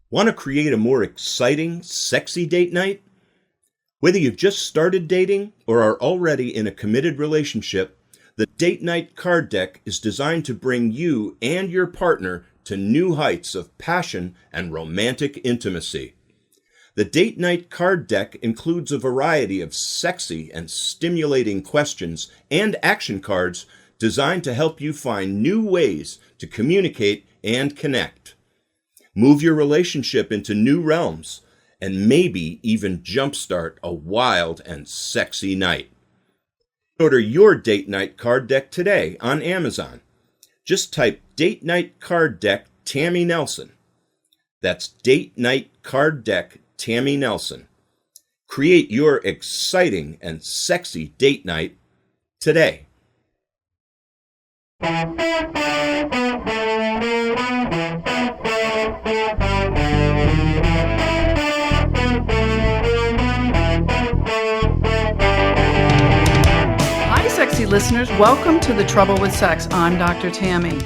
Want to create a more exciting, sexy date night? Whether you've just started dating or are already in a committed relationship, the Date Night card deck is designed to bring you and your partner to new heights of passion and romantic intimacy. The Date Night card deck includes a variety of sexy and stimulating questions and action cards designed to help you find new ways to communicate and connect. Move your relationship into new realms, and maybe even jumpstart a wild and sexy night. Order your Date Night card deck today on Amazon. Just type Date Night card deck Tammy Nelson. That's Date Night card deck Tammy Nelson. Create your exciting and sexy date night today. Hi, sexy listeners. Welcome to The Trouble with Sex. I'm Dr. Tammy.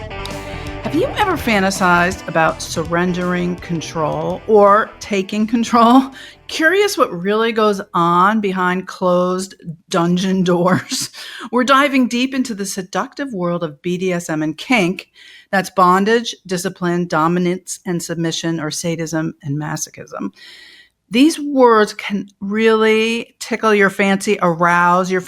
Have you ever fantasized about surrendering control or taking control? Curious what really goes on behind closed dungeon doors? We're diving deep into the seductive world of BDSM and kink. That's bondage, discipline, dominance and submission, or sadism and masochism. These words can really tickle your fancy, arouse your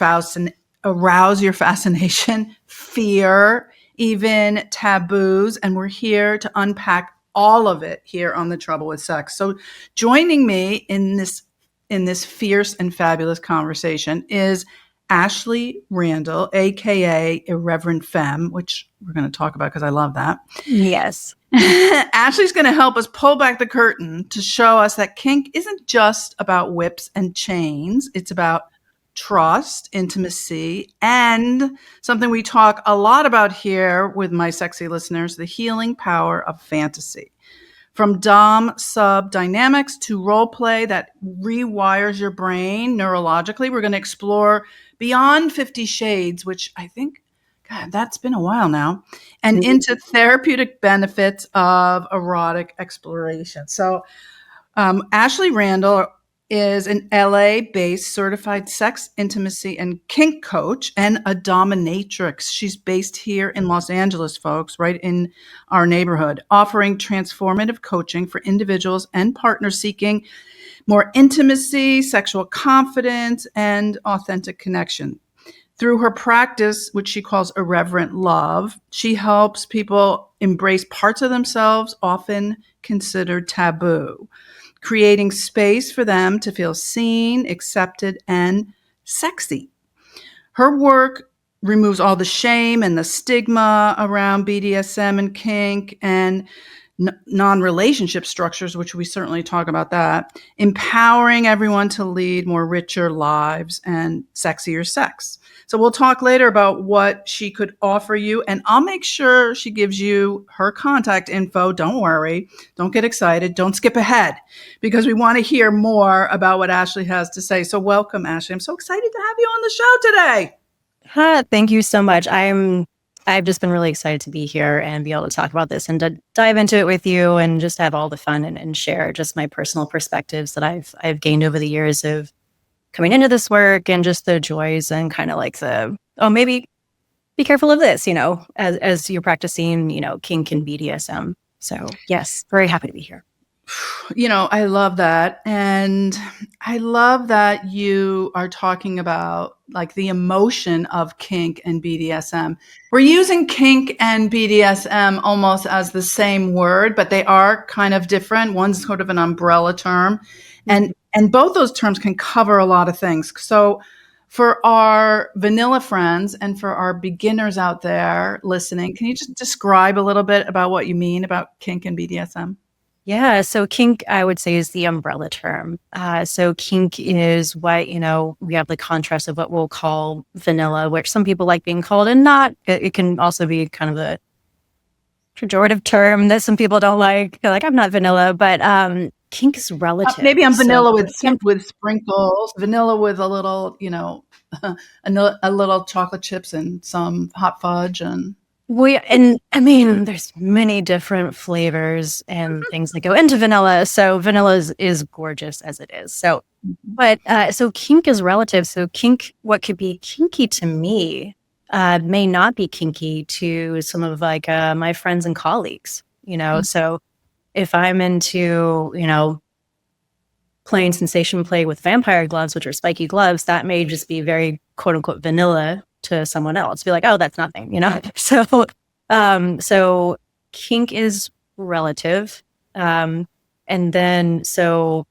fascination, fear, even taboos, and we're here to unpack all of it here on The Trouble with Sex. So joining me in this fierce and fabulous conversation is Ashley Randall, aka Irreverent Femme, which we're going to talk about because I love that. Yes. Ashley's going to help us pull back the curtain to show us that kink isn't just about whips and chains. It's about trust, intimacy, and something we talk a lot about here with my sexy listeners, the healing power of fantasy. From dom-sub dynamics to role play that rewires your brain neurologically, we're going to explore beyond 50 Shades, which I think, God, that's been a while now, and into therapeutic benefits of erotic exploration. So Ashley Randall is an LA-based certified sex, intimacy, and kink coach and a dominatrix. She's based here in Los Angeles, folks, right in our neighborhood, offering transformative coaching for individuals and partners seeking more intimacy, sexual confidence, and authentic connection. Through her practice, which she calls Irreverent Love, she helps people embrace parts of themselves often considered taboo, creating space for them to feel seen, accepted, and sexy. Her work removes all the shame and the stigma around BDSM and kink and non-relationship structures, which we certainly talk about that, empowering everyone to lead more richer lives and sexier sex. So we'll talk later about what she could offer you, and I'll make sure she gives you her contact info. Don't worry. Don't get excited. Don't skip ahead, because we want to hear more about what Ashley has to say. So welcome, Ashley. I'm so excited to have you on the show today. Thank you so much. I've just been really excited to be here and be able to talk about this and to dive into it with you and just have all the fun and share just my personal perspectives that I've gained over the years of coming into this work, and just the joys and kind of like maybe be careful of this, as you're practicing, kink and BDSM. So yes, very happy to be here. I love that. And I love that you are talking about like the emotion of kink and BDSM. We're using kink and BDSM almost as the same word, but they are kind of different. One's sort of an umbrella term, and both those terms can cover a lot of things. So for our vanilla friends and for our beginners out there listening, can you just describe a little bit about what you mean about kink and BDSM? Yeah, so kink, I would say, is the umbrella term. So kink is what, we have the contrast of what we'll call vanilla, which some people like being called and not. It can also be kind of a pejorative term that some people don't like. They're like, I'm not vanilla, but kink is relative. Maybe I'm vanilla with sprinkles, vanilla with a little, a little chocolate chips and some hot fudge and... And I mean, there's many different flavors and things that go into vanilla. So vanilla is gorgeous as it is. So, but so kink is relative. So kink, what could be kinky to me, may not be kinky to some of like my friends and colleagues. So if I'm into playing sensation play with vampire gloves, which are spiky gloves, that may just be very quote unquote vanilla to someone else. Be like, oh, that's nothing, So kink is relative. And then so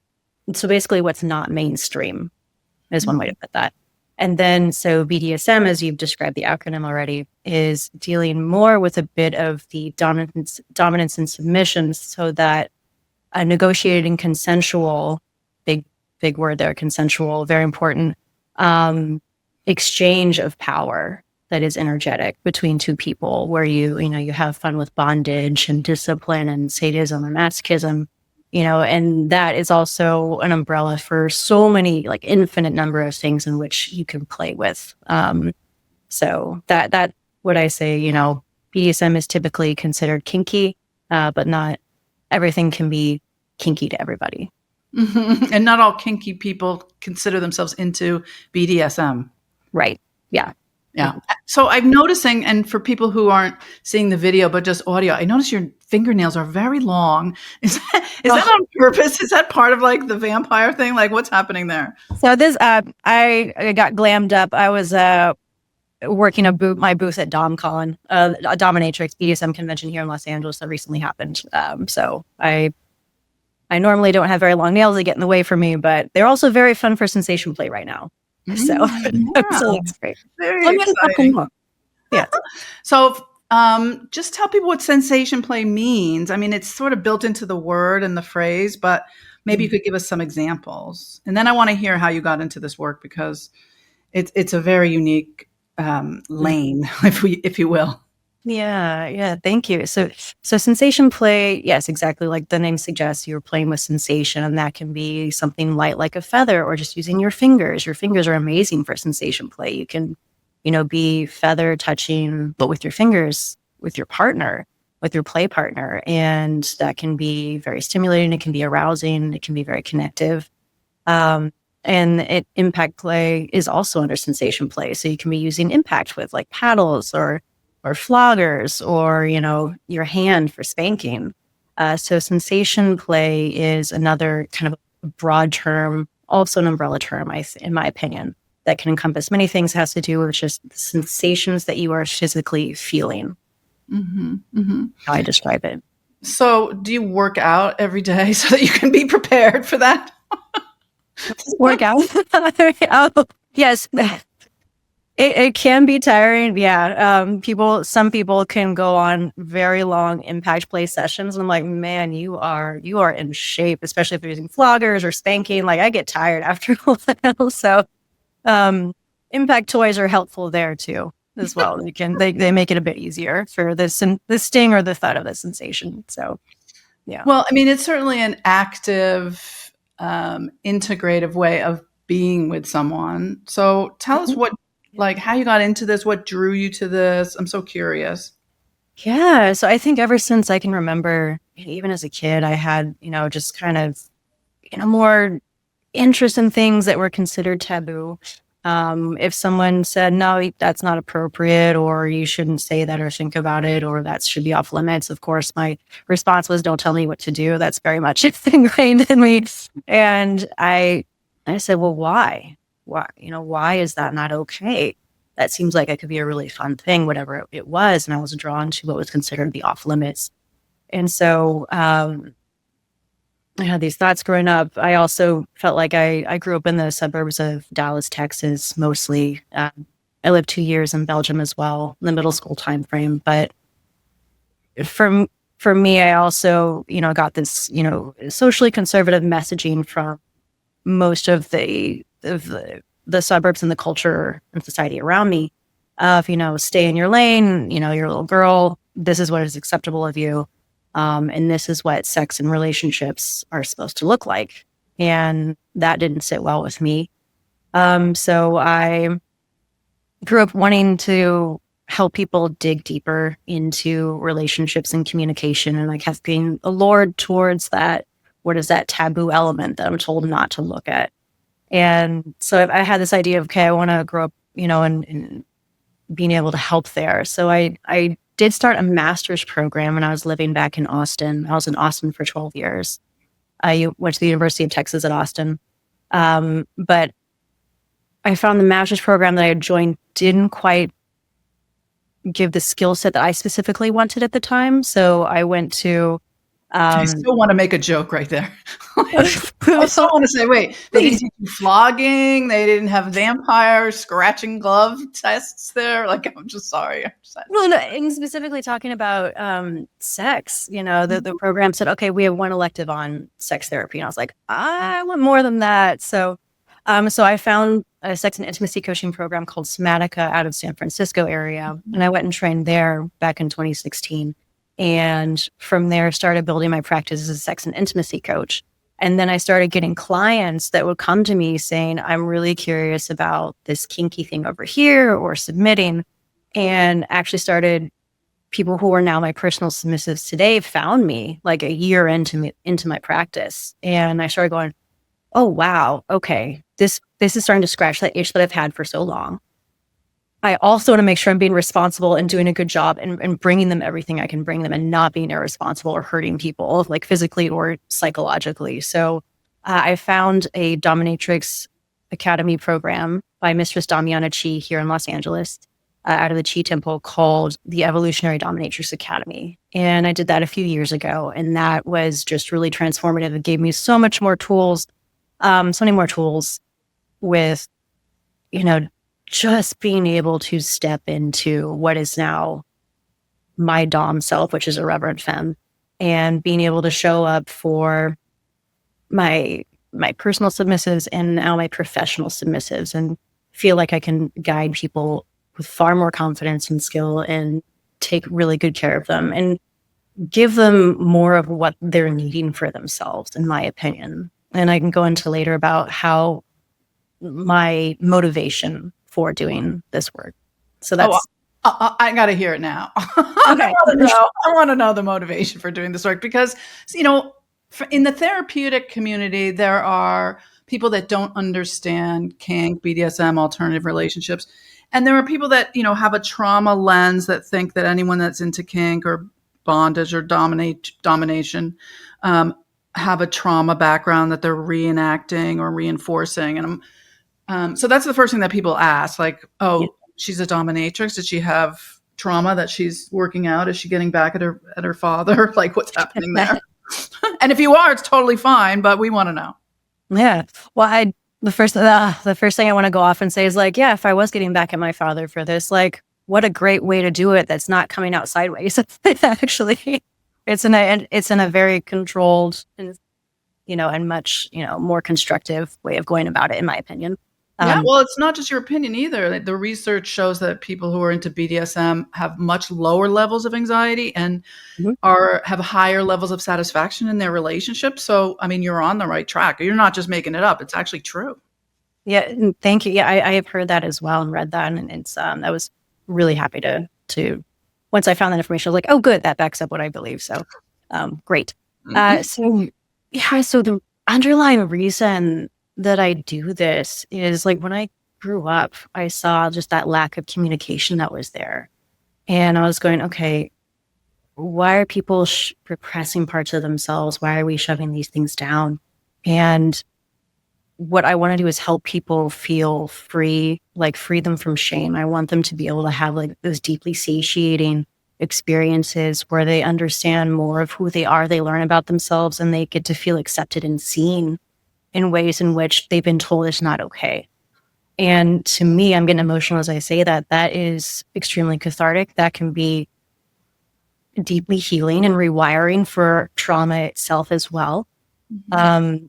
basically what's not mainstream is one way to put that. And then so BDSM, as you've described the acronym already, is dealing more with a bit of the dominance and submission, so that a negotiated and consensual, big word there, consensual, very important, exchange of power that is energetic between two people, where you have fun with bondage and discipline and sadism and masochism, and that is also an umbrella for so many, like infinite number of things in which you can play with. So that would I say, BDSM is typically considered kinky, but not everything can be kinky to everybody. Mm-hmm. And not all kinky people consider themselves into BDSM. Right. Yeah. Yeah. So I'm noticing, and for people who aren't seeing the video, but just audio, I notice your fingernails are very long. Is that on purpose? Is that part of like the vampire thing? Like what's happening there? So this, I got glammed up. I was working my booth at DomCon, a Dominatrix BDSM convention here in Los Angeles that recently happened. So I normally don't have very long nails that get in the way for me, but they're also very fun for sensation play right now. So, so it's great. Very exciting. Yeah. So just tell people what sensation play means. I mean, it's sort of built into the word and the phrase, but maybe you could give us some examples. And then I want to hear how you got into this work, because it's a very unique lane, if you will. Yeah. Thank you. So sensation play, yes, exactly like the name suggests, you're playing with sensation, and that can be something light like a feather, or just using your fingers. Your fingers are amazing for sensation play. You can, be feather touching, but with your fingers, with your partner, with your play partner. And that can be very stimulating. It can be arousing. It can be very connective. And impact play is also under sensation play. So you can be using impact with like paddles or floggers, or, your hand for spanking. So sensation play is another kind of broad term, also an umbrella term, in my opinion, that can encompass many things. It has to do with just the sensations that you are physically feeling. Mm-hmm. Mm-hmm. How I describe it. So do you work out every day so that you can be prepared for that? Work out? Oh, yes. It can be tiring. Yeah. Some people can go on very long impact play sessions. And I'm like, man, you are in shape, especially if you're using floggers or spanking. Like I get tired after a while. So, impact toys are helpful there too, as well. They make it a bit easier for the sting or the thud of the sensation. So, yeah. Well, I mean, it's certainly an active, integrative way of being with someone. So tell us how you got into this, what drew you to this. I'm so curious. Yeah. So I think ever since I can remember, even as a kid, I had, just kind of, more interest in things that were considered taboo. If someone said, no, that's not appropriate, or you shouldn't say that or think about it, or that should be off limits, of course, my response was, don't tell me what to do. That's very much ingrained in me. And I said, well, why? Why is that not okay? That seems like it could be a really fun thing, whatever it was. And I was drawn to what was considered the off limits. And so I had these thoughts growing up. I also felt like I grew up in the suburbs of Dallas, Texas, mostly. I lived 2 years in Belgium as well, in the middle school time frame. But for me, I also, got this, socially conservative messaging from most of the suburbs and the culture and society around me of, stay in your lane, you're a little girl, this is what is acceptable of you. And this is what sex and relationships are supposed to look like. And that didn't sit well with me. So I grew up wanting to help people dig deeper into relationships and communication, and I kept being allured towards that. What is that taboo element that I'm told not to look at? And so I had this idea of, okay, I want to grow up, and being able to help there. So I did start a master's program when I was living back in Austin. I was in Austin for 12 years. I went to the University of Texas at Austin. But I found the master's program that I had joined didn't quite give the skill set that I specifically wanted at the time. So I went to... I still want to make a joke right there. I still want to say, wait, they didn't teach you flogging. They didn't have vampire scratching glove tests there. Like, I'm just sorry. Well, no, and specifically talking about sex, the program said, okay, we have one elective on sex therapy. And I was like, I want more than that. So I found a sex and intimacy coaching program called Somatica out of San Francisco area. And I went and trained there back in 2016. And from there, started building my practice as a sex and intimacy coach. And then I started getting clients that would come to me saying, I'm really curious about this kinky thing over here or submitting. And actually started, people who are now my personal submissives today found me like a year into my practice. And I started going, oh, wow, okay, this is starting to scratch that itch that I've had for so long. I also want to make sure I'm being responsible and doing a good job and bringing them everything I can bring them and not being irresponsible or hurting people, like physically or psychologically. So I found a dominatrix academy program by Mistress Damiana Chi here in Los Angeles, out of the Chi Temple, called the Evolutionary Dominatrix Academy. And I did that a few years ago. And that was just really transformative. It gave me so much more tools, so many more tools with, just being able to step into what is now my Dom self, which is Irreverent Femme, and being able to show up for my personal submissives and now my professional submissives, and feel like I can guide people with far more confidence and skill and take really good care of them and give them more of what they're needing for themselves, in my opinion. And I can go into later about how my motivation for doing this work. So that's... I got to hear it now. Okay. I want to know the motivation for doing this work, because, in the therapeutic community, there are people that don't understand kink, BDSM, alternative relationships. And there are people that, have a trauma lens that think that anyone that's into kink or bondage or domination have a trauma background that they're reenacting or reinforcing. And so that's the first thing that people ask, like, oh, yeah, she's a dominatrix. Did she have trauma that she's working out? Is she getting back at her father? Like, what's happening there? And if you are, it's totally fine, but we want to know. Yeah. Well, the first thing I want to go off and say is, like, yeah, if I was getting back at my father for this, like, what a great way to do it. That's not coming out sideways. Actually, it's in a very controlled and, and much, more constructive way of going about it, in my opinion. Yeah, well, it's not just your opinion either. The research shows that people who are into BDSM have much lower levels of anxiety and have higher levels of satisfaction in their relationships. So, I mean, you're on the right track. You're not just making it up. It's actually true. Yeah, thank you. Yeah, I have heard that as well and read that, and it's I was really happy to once I found that information, I was like, oh, good, that backs up what I believe. So, great. So the underlying reason that I do this is, like, when I grew up, I saw just that lack of communication that was there. And I was going, okay, why are people repressing parts of themselves? Why are we shoving these things down? And what I want to do is help people feel free, like free them from shame. I want them to be able to have, like, those deeply satiating experiences where they understand more of who they are, they learn about themselves, and they get to feel accepted and seen in ways in which they've been told it's not okay. And to me, I'm getting emotional as I say that, that is extremely cathartic. That can be deeply healing and rewiring for trauma itself as well. And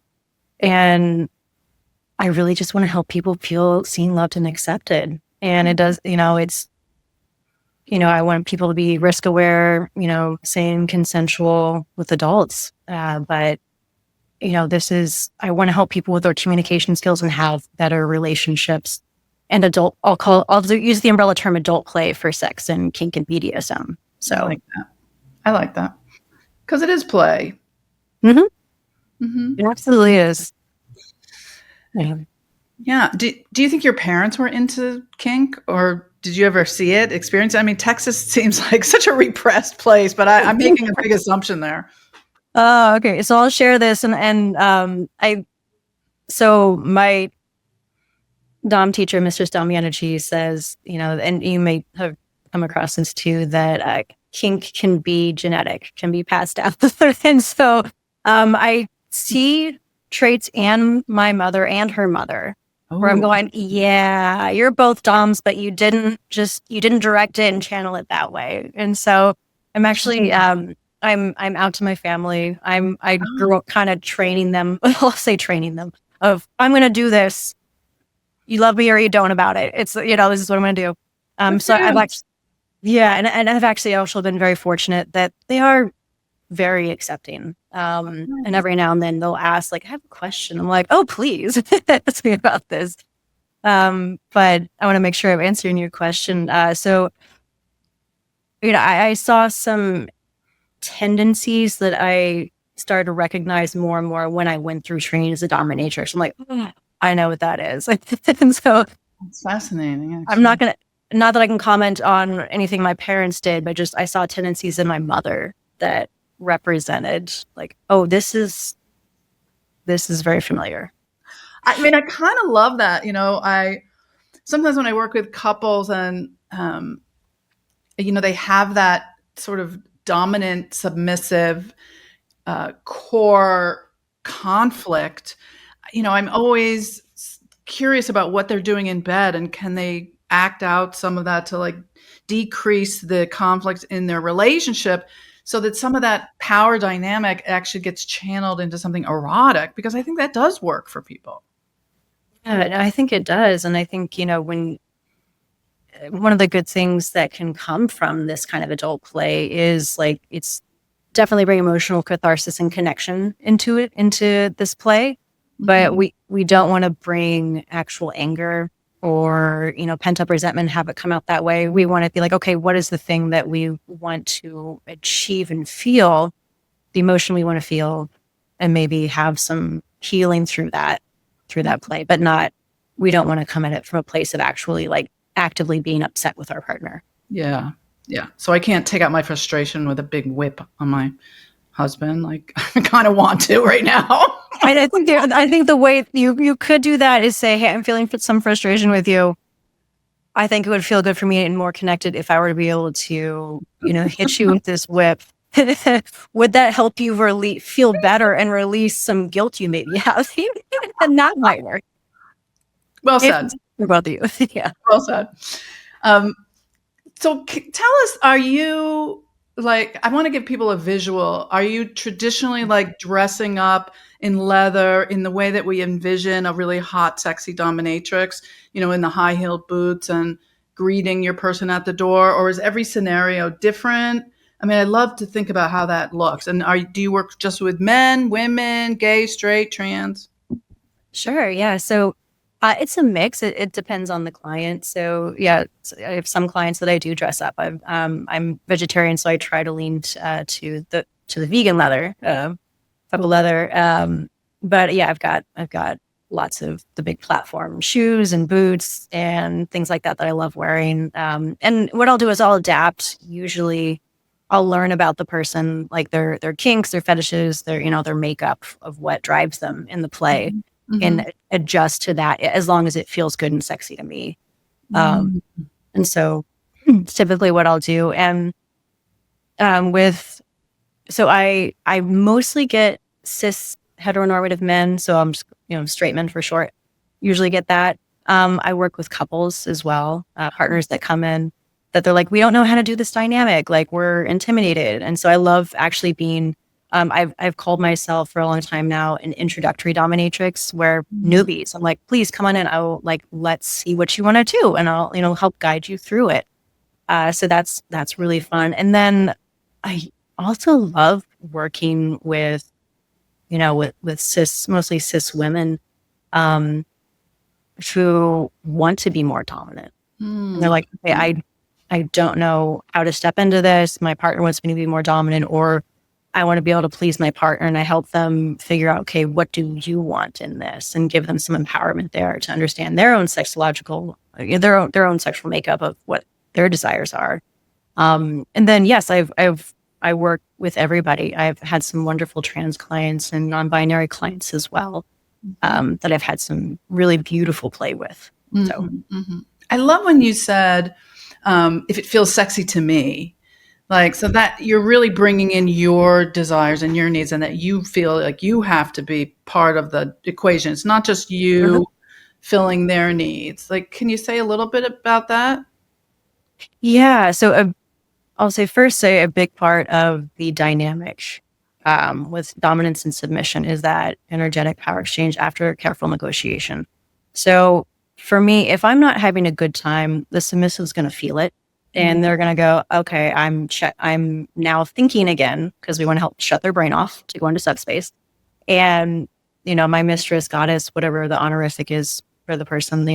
I really just want to help people feel seen, loved, and accepted. And it does, it's, I want people to be risk aware, sane, consensual with adults. But I want to help people with their communication skills and have better relationships adult. Use the umbrella term adult play for sex and kink and BDSM. So I like that because it is play. It absolutely is. Yeah. Do you think your parents were into kink, or did you ever see it, experience it? I mean, Texas seems like such a repressed place, but I'm making a big assumption there. Okay. So I'll share this, so my Dom teacher, Mr. Dominatrix, says, and you may have come across this too, that kink can be genetic, can be passed down. And so I see traits in my mother and her mother where I'm going, yeah, you're both Doms, but you didn't direct it and channel it that way. And so I'm actually, I'm out to my family. I grew up kind of training them. I'll say training them of, I'm going to do this. You love me or you don't about it. It's, this is what I'm going to do. So I've actually, and I've actually also been very fortunate that they are very accepting. And every now and then they'll ask, like, I have a question. I'm like, oh, please, ask me about this. But I want to make sure I'm answering your question. So, I saw some tendencies that I started to recognize more and more when I went through training as a dominatrix. I'm like, I know what that is. And so it's fascinating. Actually. I'm not that I can comment on anything my parents did, but just I saw tendencies in my mother that represented like, oh, this is very familiar. I mean, I kind of love that. I sometimes when I work with couples and, they have that sort of dominant, submissive core conflict, I'm always curious about what they're doing in bed and can they act out some of that to like decrease the conflict in their relationship so that some of that power dynamic actually gets channeled into something erotic, because I think that does work for people. Yeah, I think it does. And I think, when one of the good things that can come from this kind of adult play is like, it's definitely bring emotional catharsis and connection into this play. But we don't want to bring actual anger or, pent up resentment, have it come out that way. We want to be like, okay, what is the thing that we want to achieve and feel, the emotion we want to feel, and maybe have some healing through that play, but we don't want to come at it from a place of actually like actively being upset with our partner. Yeah. Yeah. So I can't take out my frustration with a big whip on my husband. Like I kind of want to right now. I think the way you could do that is say, hey, I'm feeling some frustration with you. I think it would feel good for me and more connected if I were to be able to, hit you with this whip. Would that help you feel better and release some guilt you maybe have? And that might work. Well said. Both of you. Yeah. Well said. So tell us, are you like, I want to give people a visual. Are you traditionally like dressing up in leather in the way that we envision a really hot, sexy dominatrix, in the high heeled boots and greeting your person at the door? Or is every scenario different? I mean, I'd love to think about how that looks. And do you work just with men, women, gay, straight, trans? Sure. Yeah. So it's a mix. It depends on the client. So yeah, I have some clients that I do dress up. I'm vegetarian, so I try to lean to the vegan leather, type of leather. But yeah, I've got lots of the big platform shoes and boots and things like that I love wearing. And what I'll do is I'll adapt. Usually, I'll learn about the person, like their kinks, their fetishes, their makeup of what drives them in the play. And adjust to that as long as it feels good and sexy to me. And so typically what I'll do. And so I mostly get cis heteronormative men. So I'm just, straight men for short, usually get that. I work with couples as well, partners that come in that they're like, we don't know how to do this dynamic. Like we're intimidated. And so I love actually being I've called myself for a long time now an introductory dominatrix, where newbies, I'm like, please come on in. I'll let's see what you want to do, and I'll help guide you through it. So that's really fun. And then I also love working with mostly cis women, who want to be more dominant. And they're like, okay, I don't know how to step into this. My partner wants me to be more dominant, or I want to be able to please my partner, and I help them figure out, okay, what do you want in this, and give them some empowerment there to understand their own their own sexual makeup of what their desires are. And then, yes, I work with everybody. I've had some wonderful trans clients and non-binary clients as well, that I've had some really beautiful play with. So I love when you said, if it feels sexy to me, like, so that you're really bringing in your desires and your needs, and that you feel like you have to be part of the equation. It's not just you filling their needs. Like, can you say a little bit about that? Yeah. So I'll say a big part of the dynamic with dominance and submission is that energetic power exchange after careful negotiation. So for me, if I'm not having a good time, the submissive is going to feel it. And they're going to go, okay, I'm now thinking again, because we want to help shut their brain off to go into subspace. And, my mistress, goddess, whatever the honorific is for the person,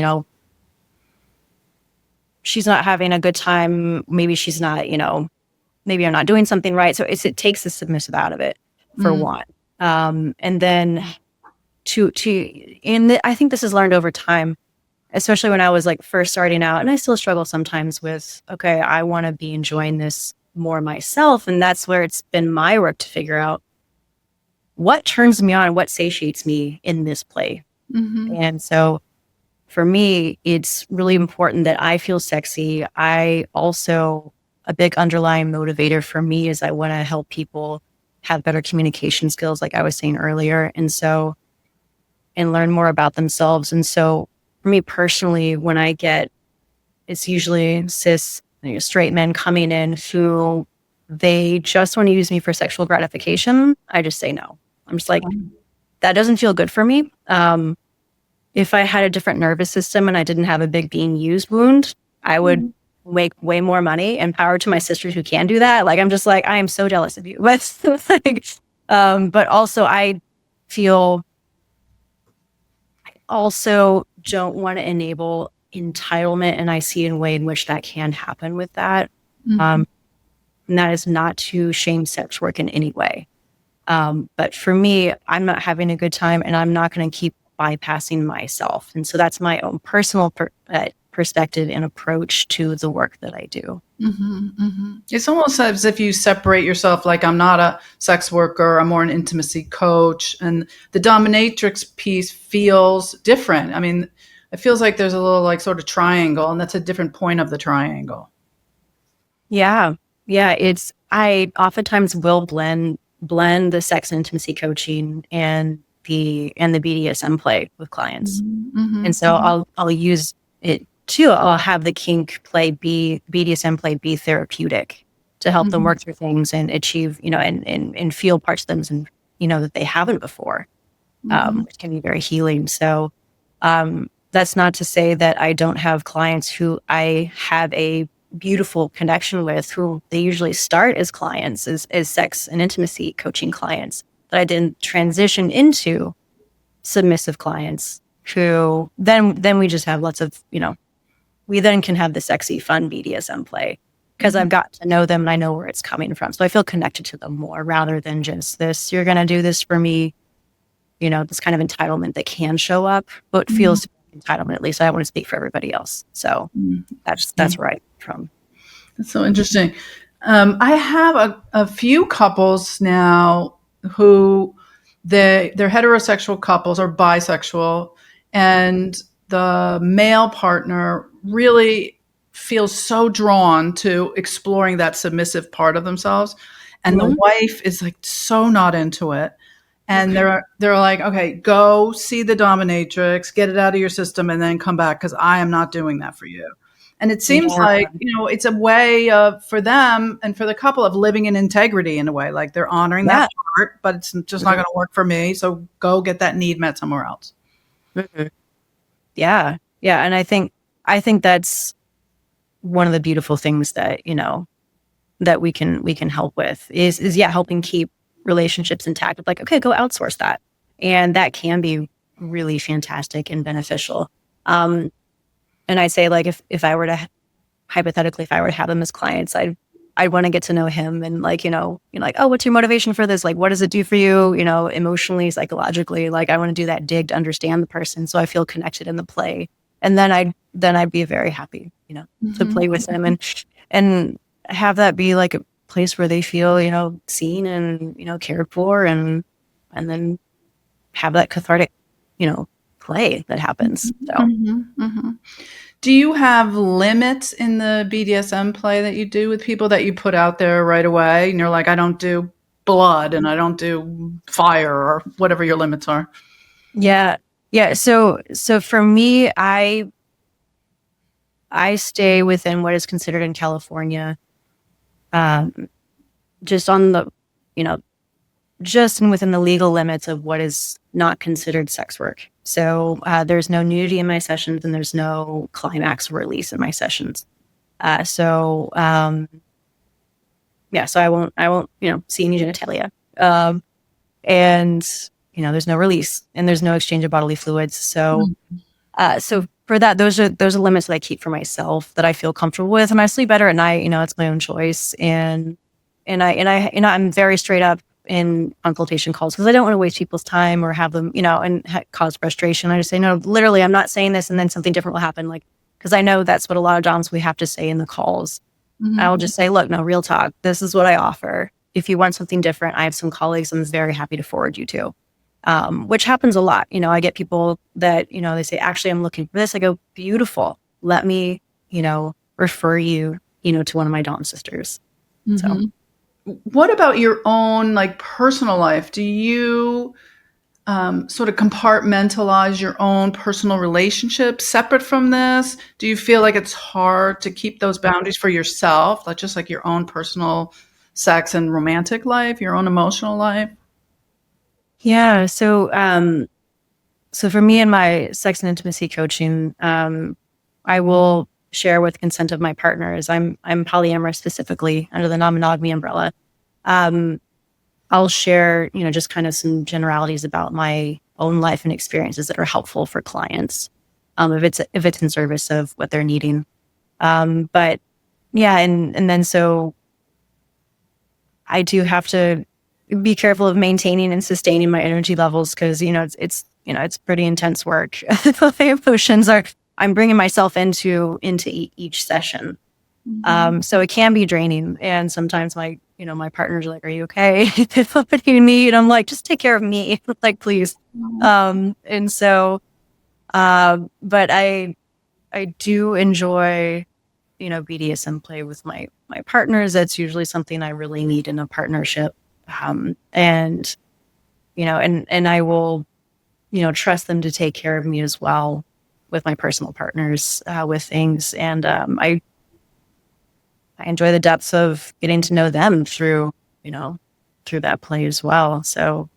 she's not having a good time. Maybe she's not, maybe I'm not doing something right. So it takes the submissive out of it, for one. And then I think this is learned over time, especially when I was like first starting out, and I still struggle sometimes with, okay, I want to be enjoying this more myself. And that's where it's been my work to figure out what turns me on, what satiates me in this play. And so for me, it's really important that I feel sexy. A big underlying motivator for me is I want to help people have better communication skills, like I was saying earlier. And learn more about themselves. And so for me personally, when it's usually cis, straight men coming in who they just want to use me for sexual gratification, I just say no. I'm just like, that doesn't feel good for me. If I had a different nervous system and I didn't have a big being used wound, I would make way more money, and power to my sisters who can do that. Like, I'm just like, I am so jealous of you. But also I feel also don't want to enable entitlement, and I see a way in which that can happen with that. And that is not to shame sex work in any way. But for me, I'm not having a good time, and I'm not going to keep bypassing myself. And so that's my own personal perspective and approach to the work that I do. It's almost as if you separate yourself, like, I'm not a sex worker, I'm more an intimacy coach. And the dominatrix piece feels different. I mean, it feels like there's a little like sort of triangle, and that's a different point of the triangle. Yeah. I oftentimes will blend the sex and intimacy coaching and the BDSM play with clients. And so I'll use it too. I'll have the kink play BDSM play be therapeutic to help them work through things and achieve, and feel parts of them and, that they haven't before, which can be very healing. So that's not to say that I don't have clients who I have a beautiful connection with, who they usually start as clients, as sex and intimacy coaching clients, that I didn't transition into submissive clients who then we just have lots of, we then can have the sexy, fun BDSM play because I've got to know them and I know where it's coming from. So I feel connected to them more rather than just this, you're going to do this for me, this kind of entitlement that can show up, but feels entitlement. At least I want to speak for everybody else. So that's where I'm from. That's so interesting. I have a few couples now who they're heterosexual couples or bisexual, and the male partner really feels so drawn to exploring that submissive part of themselves, and the wife is like so not into it. And they're like, okay, go see the dominatrix, get it out of your system, and then come back, because I am not doing that for you. And it seems like, it's a way of, for them and for the couple, of living in integrity in a way, like they're honoring that part, but it's just not going to work for me. So go get that need met somewhere else. Yeah. And I think that's one of the beautiful things that, that we can help with is helping keep relationships intact. Like, okay, go outsource that. And that can be really fantastic and beneficial. And I say, like, if I were to, hypothetically, if I were to have them as clients, I'd want to get to know him and, like, like, oh, what's your motivation for this? Like, what does it do for you? Emotionally, psychologically, like, I want to do that dig to understand the person so I feel connected in the play. And then I'd be very happy, to play with them and have that be like a place where they feel, seen and, cared for, and then have that cathartic, play that happens. So. Do you have limits in the BDSM play that you do with people that you put out there right away? And you're like, I don't do blood and I don't do fire, or whatever your limits are. Yeah. So for me, I stay within what is considered in California, just on the, just within the legal limits of what is not considered sex work. So there's no nudity in my sessions, and there's no climax release in my sessions. So I won't, see any genitalia. And there's no release, and there's no exchange of bodily fluids. So so for that, those are limits that I keep for myself that I feel comfortable with, and I sleep better at night. It's my own choice, and I'm very straight up in consultation calls because I don't want to waste people's time or have them, and cause frustration. I just say, no, literally, I'm not saying this, and then something different will happen. Like, because I know that's what a lot of doms we have to say in the calls. I'll just say, look, no, real talk. This is what I offer. If you want something different, I have some colleagues I'm very happy to forward you to, which happens a lot. I get people that, they say, actually, I'm looking for this. I go, beautiful. Let me, refer you, to one of my dom sisters. So. What about your own, like, personal life? Do you sort of compartmentalize your own personal relationships separate from this? Do you feel like it's hard to keep those boundaries for yourself, like just like your own personal sex and romantic life, your own emotional life? Yeah. So, so for me and my sex and intimacy coaching, I will share with consent of my partners. I'm polyamorous specifically under the non-monogamy umbrella. I'll share, just kind of some generalities about my own life and experiences that are helpful for clients, if it's in service of what they're needing. But yeah, and then so I do have to be careful of maintaining and sustaining my energy levels because it's pretty intense work. The emotions I'm bringing myself into each session. So it can be draining. And sometimes my partners are like, are you okay? What do you need? I'm like, just take care of me. Like, please. And so, but I do enjoy, BDSM play with my partners. That's usually something I really need in a partnership. And I will, trust them to take care of me as well with my personal partners, with things. And, I enjoy the depths of getting to know them through that play as well. So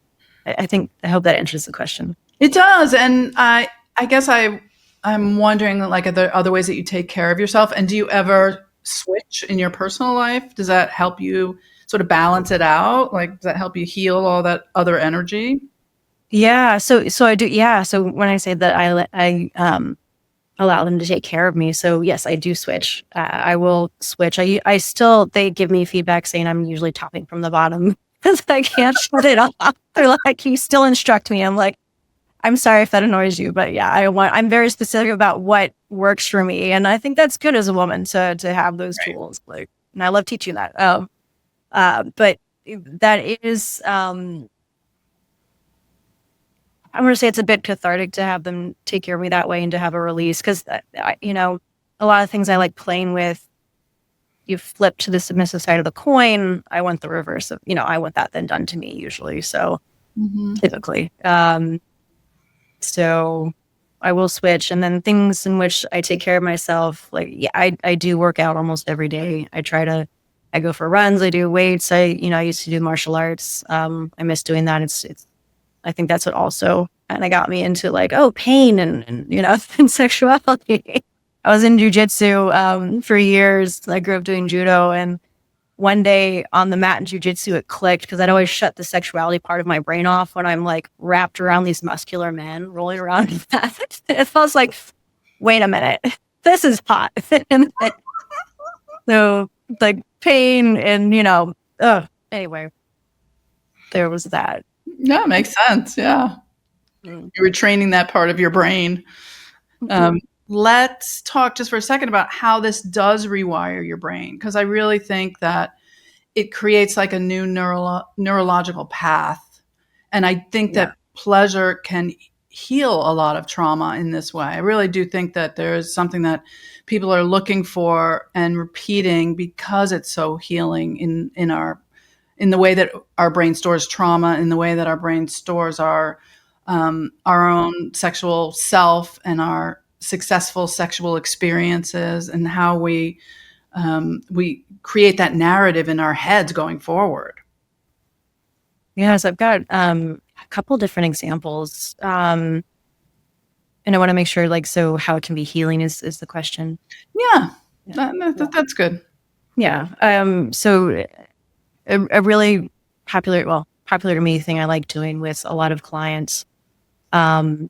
I hope that answers the question. It does. And I guess I'm wondering, like, are there other ways that you take care of yourself? And do you ever switch in your personal life? Does that help you sort of balance it out? Like, does that help you heal all that other energy? Yeah. So I do. Yeah. So when I say that I allow them to take care of me. So yes, I do switch. I will switch. I still, they give me feedback saying I'm usually topping from the bottom because I can't shut it off. They're like, you still instruct me. I'm like, I'm sorry if that annoys you, but yeah, I'm very specific about what works for me. And I think that's good as a woman to have those tools. Like, and I love teaching that. But that is, I'm going to say it's a bit cathartic to have them take care of me that way and to have a release. Cause a lot of things I like playing with, you flip to the submissive side of the coin. I want the reverse of, I want that then done to me usually. So typically, so I will switch. And then things in which I take care of myself, like, yeah, I do work out almost every day. I go for runs. I do weights. I used to do martial arts. I miss doing that. It's I think that's what also kind of got me into, like, pain and and sexuality. I was in jujitsu for years. I grew up doing judo, and one day on the mat in jujitsu, it clicked because I'd always shut the sexuality part of my brain off when I'm like wrapped around these muscular men rolling around in that. It feels like wait a minute, this is hot. And so like pain and, anyway, there was that. Yeah, makes sense. Yeah. Mm. You were training that part of your brain. Let's talk just for a second about how this does rewire your brain, because I really think that it creates like a new neurological path. And I think that pleasure can heal a lot of trauma in this way. I really do think that there is something that people are looking for and repeating because it's so healing in the way that our brain stores trauma, in the way that our brain stores our own sexual self and our successful sexual experiences, and how we create that narrative in our heads going forward. Yes, I've got a couple different examples. And I want to make sure, so how it can be healing is the question. Yeah. That's good. Yeah. So a really popular to me thing I like doing with a lot of clients, and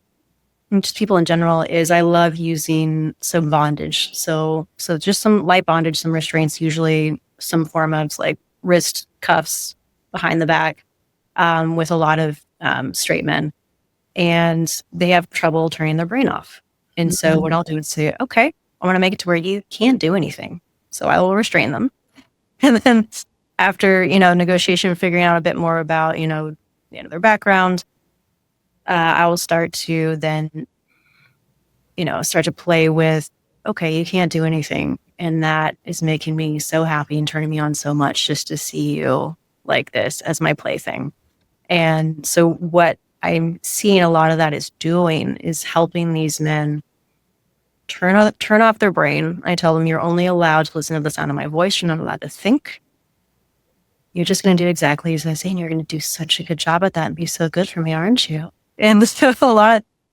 just people in general, is I love using some bondage. So just some light bondage, some restraints, usually some form of like wrist cuffs behind the back, with a lot of straight men, and they have trouble turning their brain off. And so what I'll do is say, okay, I want to make it to where you can't do anything. So I will restrain them. And then after, negotiation, figuring out a bit more about, their background, I will start to then, start to play with, okay, you can't do anything. And that is making me so happy and turning me on so much just to see you like this as my plaything. And so what I'm seeing a lot of that is doing is helping these men turn off their brain. I tell them, you're only allowed to listen to the sound of my voice. You're not allowed to think. You're just going to do exactly as I say, and you're going to do such a good job at that and be so good for me, aren't you? And so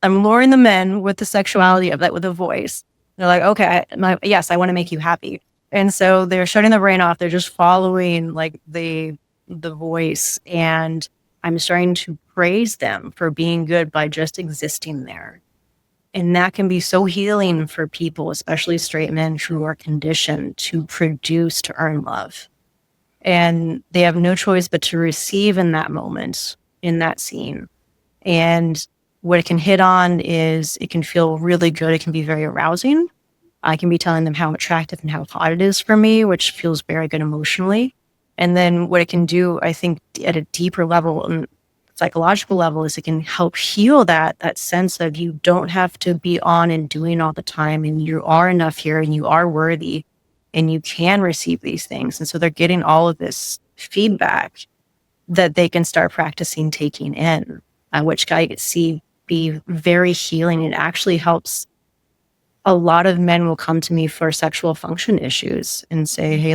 I'm luring the men with the sexuality of that, with the voice. They're like, okay, yes, I want to make you happy. And so they're shutting the brain off. They're just following like the voice. And I'm starting to praise them for being good by just existing there. And that can be so healing for people, especially straight men who are conditioned to produce to earn love. And they have no choice but to receive in that moment, in that scene. And what it can hit on is it can feel really good. It can be very arousing. I can be telling them how attractive and how hot it is for me, which feels very good emotionally. And then what it can do, I think, at a deeper level and psychological level, is it can help heal that sense of you don't have to be on and doing all the time, and you are enough here, and you are worthy, and you can receive these things. And so they're getting all of this feedback that they can start practicing taking in, which I see be very healing. It actually helps. A lot of men will come to me for sexual function issues and say, hey,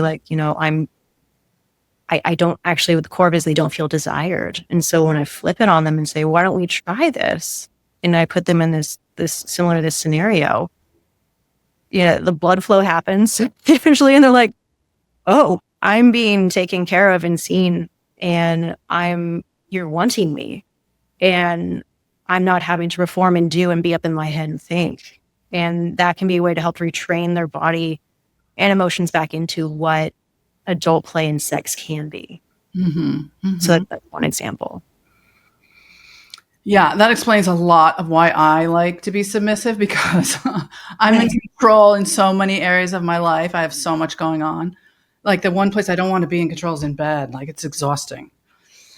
I don't actually, with the core of it, they don't feel desired. And so when I flip it on them and say, why don't we try this? And I put them in this similar to this scenario, the blood flow happens eventually. And they're like, oh, I'm being taken care of and seen, and you're wanting me, and I'm not having to perform and do and be up in my head and think. And that can be a way to help retrain their body and emotions back into what adult play and sex can be. So that's one example. Yeah, that explains a lot of why I like to be submissive, because I'm in control in so many areas of my life. I have so much going on. Like, the one place I don't want to be in control is in bed. Like, it's exhausting.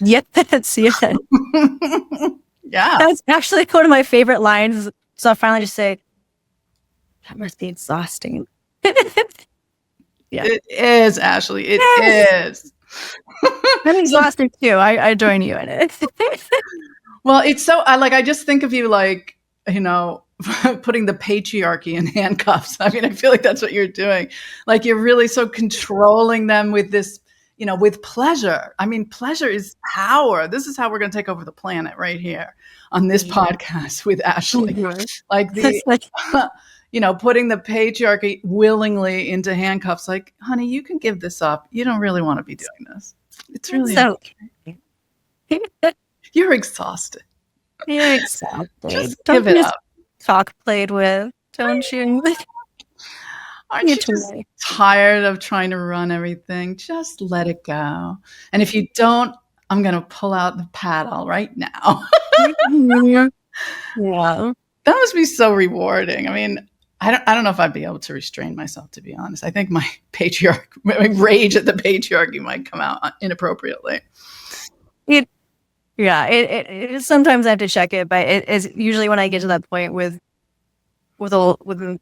Yep, that's it. Yeah. That's actually one of my favorite lines. So I finally just say, that must be exhausting. Yeah. It is, Ashley. It is. I'm exhausted too. I join you in it. Well, it's so, I just think of you like, putting the patriarchy in handcuffs. I mean, I feel like that's what you're doing. Like, you're really so controlling them with this, with pleasure. I mean, pleasure is power. This is how we're going to take over the planet right here on this podcast with Ashley. Like putting the patriarchy willingly into handcuffs. Like, honey, you can give this up. You don't really want to be doing this. It's really so. You're exhausted. You're exhausted. Just Don't give it up. Talk played with. don't you? Aren't You you just try. tired of trying to run everything? Just let it go. And if you don't, I'm going to pull out the paddle right now. Yeah. That must be so rewarding. I mean, I don't know if I'd be able to restrain myself, to be honest. I think my my rage at the patriarchy might come out inappropriately. It sometimes I have to check it, but it is usually when I get to that point with the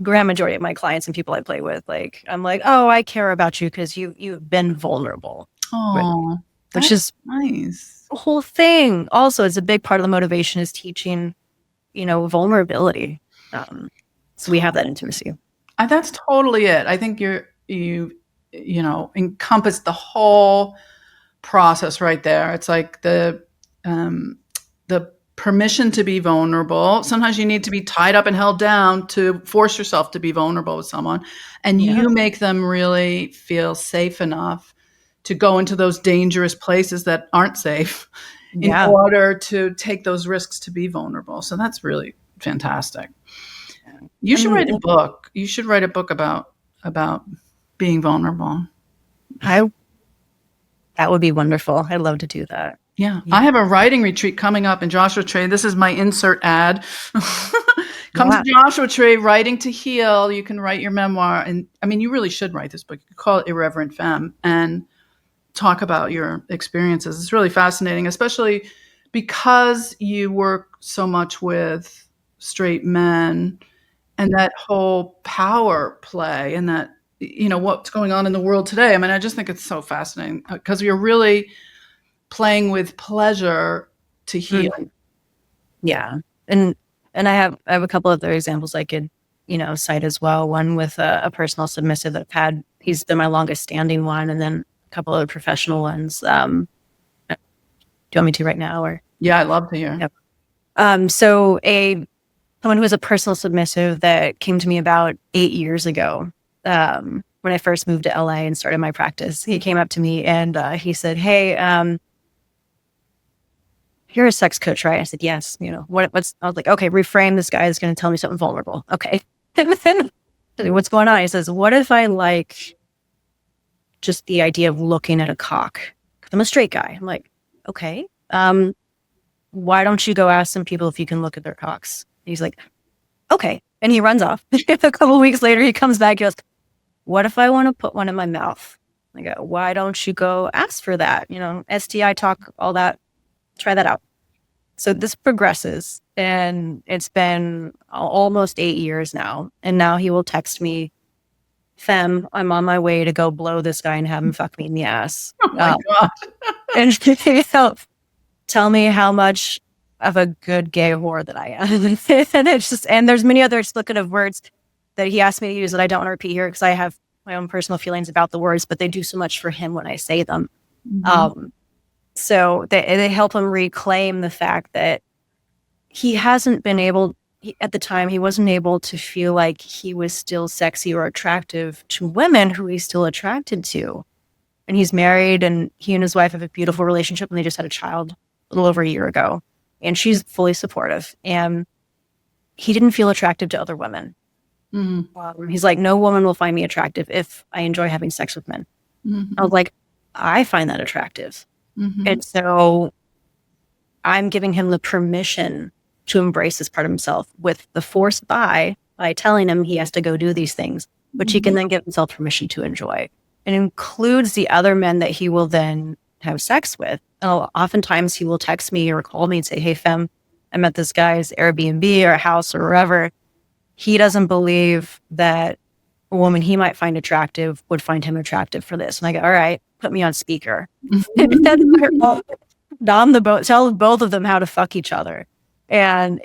grand majority of my clients and people I play with, like I'm like, oh, I care about you because you've been vulnerable. Oh, which is nice. The whole thing. Also, it's a big part of the motivation is teaching, vulnerability. So we have that intimacy. That's totally it. I think you encompass the whole process right there. It's like the permission to be vulnerable. Sometimes you need to be tied up and held down to force yourself to be vulnerable with someone, and you make them really feel safe enough to go into those dangerous places that aren't safe in order to take those risks to be vulnerable. So that's really fantastic. You should write a book. You should write a book about being vulnerable. That would be wonderful. I'd love to do that. Yeah. I have a writing retreat coming up in Joshua Tree. This is my insert ad. Come to Joshua Tree, Writing to Heal. You can write your memoir. And I mean, you really should write this book. You could call it Irreverent Femme and talk about your experiences. It's really fascinating, especially because you work so much with straight men and that whole power play and that, what's going on in the world today. I mean, I just think it's so fascinating because you're really playing with pleasure to heal. Yeah. And I have a couple of other examples I could, cite as well. One with a personal submissive that I've had. He's been my longest standing one. And then a couple of professional ones. Do you want me to right now? Or yeah, I'd love to hear. Yep. So someone who was a personal submissive that came to me about 8 years ago, when I first moved to LA and started my practice, he came up to me and he said, "Hey, you're a sex coach, right?" I said, "Yes." I was like, "Okay, reframe. This guy is going to tell me something vulnerable." Okay. And then, what's going on? He says, "What if I like just the idea of looking at a cock? 'Cause I'm a straight guy." I'm like, "Okay. Why don't you go ask some people if you can look at their cocks?" And he's like, "Okay." And he runs off. A couple of weeks later, he comes back. He goes, "What if I want to put one in my mouth?" I go, "Why don't you go ask for that? STI talk, all that. Try that out." So this progresses, and it's been almost 8 years now. And now he will text me, "Femme, I'm on my way to go blow this guy and have him fuck me in the ass." Oh my God. And tell me how much of a good gay whore that I am. And it's just, and there's many other explicative words that he asked me to use that I don't want to repeat here because I have my own personal feelings about the words, but they do so much for him when I say them. Mm-hmm. So they help him reclaim the fact that he hasn't been able, at the time, he wasn't able to feel like he was still sexy or attractive to women who he's still attracted to. And he's married, and he and his wife have a beautiful relationship, and they just had a child a little over a year ago. And she's fully supportive. And he didn't feel attractive to other women. Mm-hmm. He's like, "No woman will find me attractive if I enjoy having sex with men." Mm-hmm. I was like, "I find that attractive." Mm-hmm. And so I'm giving him the permission to embrace this part of himself with the force by telling him he has to go do these things, which he can then give himself permission to enjoy. It includes the other men that he will then have sex with. Oftentimes he will text me or call me and say, "Hey, Femme, I'm at this guy's Airbnb or a house or wherever. He doesn't believe that a woman he might find attractive would find him attractive for this." And I go, "All right, put me on speaker." Dom the boat, tell both of them how to fuck each other. And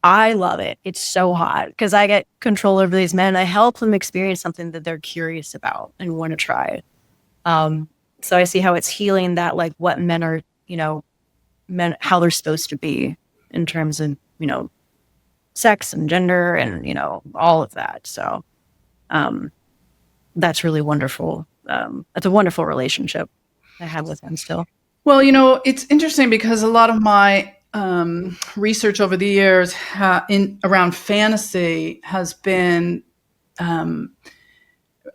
I love it. It's so hot because I get control over these men. I help them experience something that they're curious about and want to try. So I see how it's healing that, like what men are, men, how they're supposed to be in terms of, sex and gender and, all of that. So that's really wonderful. It's a wonderful relationship I have with him still. Well, it's interesting because a lot of my research over the years around fantasy has been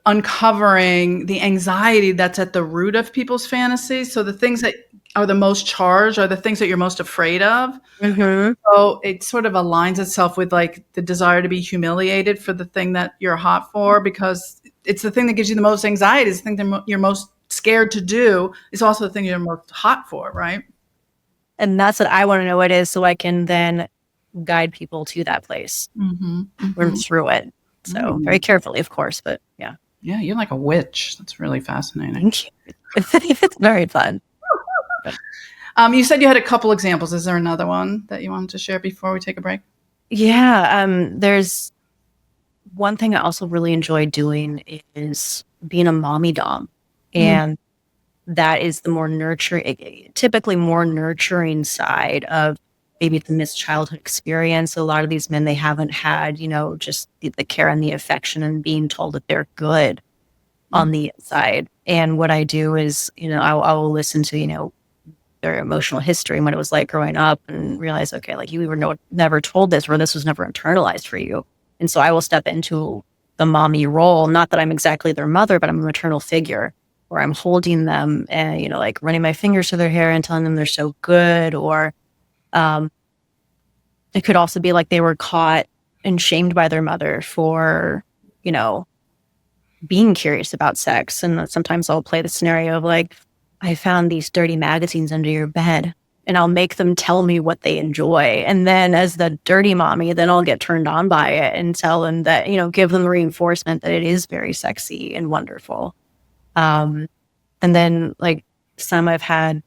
uncovering the anxiety that's at the root of people's fantasies. So the things that are the most charged are the things that you're most afraid of. Mm-hmm. So it sort of aligns itself with like the desire to be humiliated for the thing that you're hot for, because it's the thing that gives you the most anxiety. It's the thing that you're most scared to do. It's also the thing you're most hot for, right? And that's what I want to know what it is, so I can then guide people to that place, or through it. So very carefully, of course, but yeah. Yeah, you're like a witch. That's really fascinating. Thank you. It's very fun. You said you had a couple examples. Is there another one that you wanted to share before we take a break? Yeah. There's one thing I also really enjoy doing is being a mommy dom. And that is the more nurturing, typically more nurturing side of maybe the missed childhood experience. A lot of these men, they haven't had, just the care and the affection and being told that they're good on the inside. And what I do is, I will listen to, their emotional history and what it was like growing up, and realize, okay, like you were never told this, or this was never internalized for you. And so I will step into the mommy role. Not that I'm exactly their mother, but I'm a maternal figure where I'm holding them and, like running my fingers through their hair and telling them they're so good. Or it could also be like they were caught and shamed by their mother for, being curious about sex. And sometimes I'll play the scenario of like, I found these dirty magazines under your bed, and I'll make them tell me what they enjoy. And then as the dirty mommy, then I'll get turned on by it and tell them that, give them the reinforcement that it is very sexy and wonderful. And then like some I've had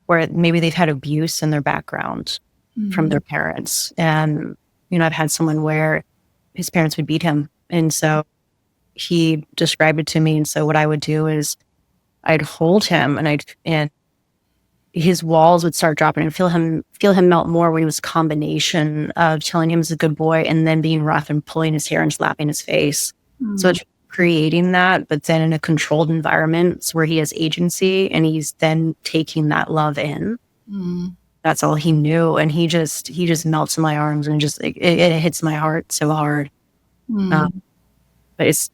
where maybe they've had abuse in their background from their parents. And, I've had someone where his parents would beat him. And so he described it to me. And so what I would do is I'd hold him and his walls would start dropping, and feel him melt more when he was a combination of telling him he's a good boy and then being rough and pulling his hair and slapping his face. So it's creating that, but then in a controlled environment where he has agency and he's then taking that love in. That's all he knew. And he just melts in my arms, and just it hits my heart so hard. But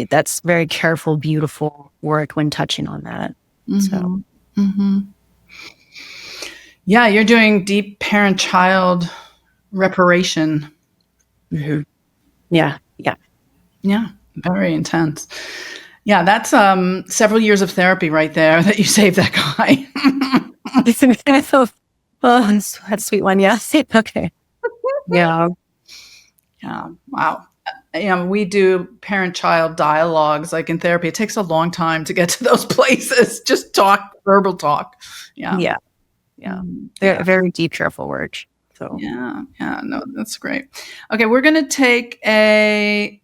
that's very careful, beautiful work when touching on that. So. Yeah, you're doing deep parent-child reparation. Yeah. Yeah, very intense. Yeah, that's several years of therapy right there that you saved that guy. Oh, that's a sweet one. Yeah. Okay. Yeah. Yeah. Wow. We do parent-child dialogues like in therapy. It takes a long time to get to those places. Just verbal talk. Yeah. They're very deep, careful work. So yeah. No, that's great. Okay, we're going to take a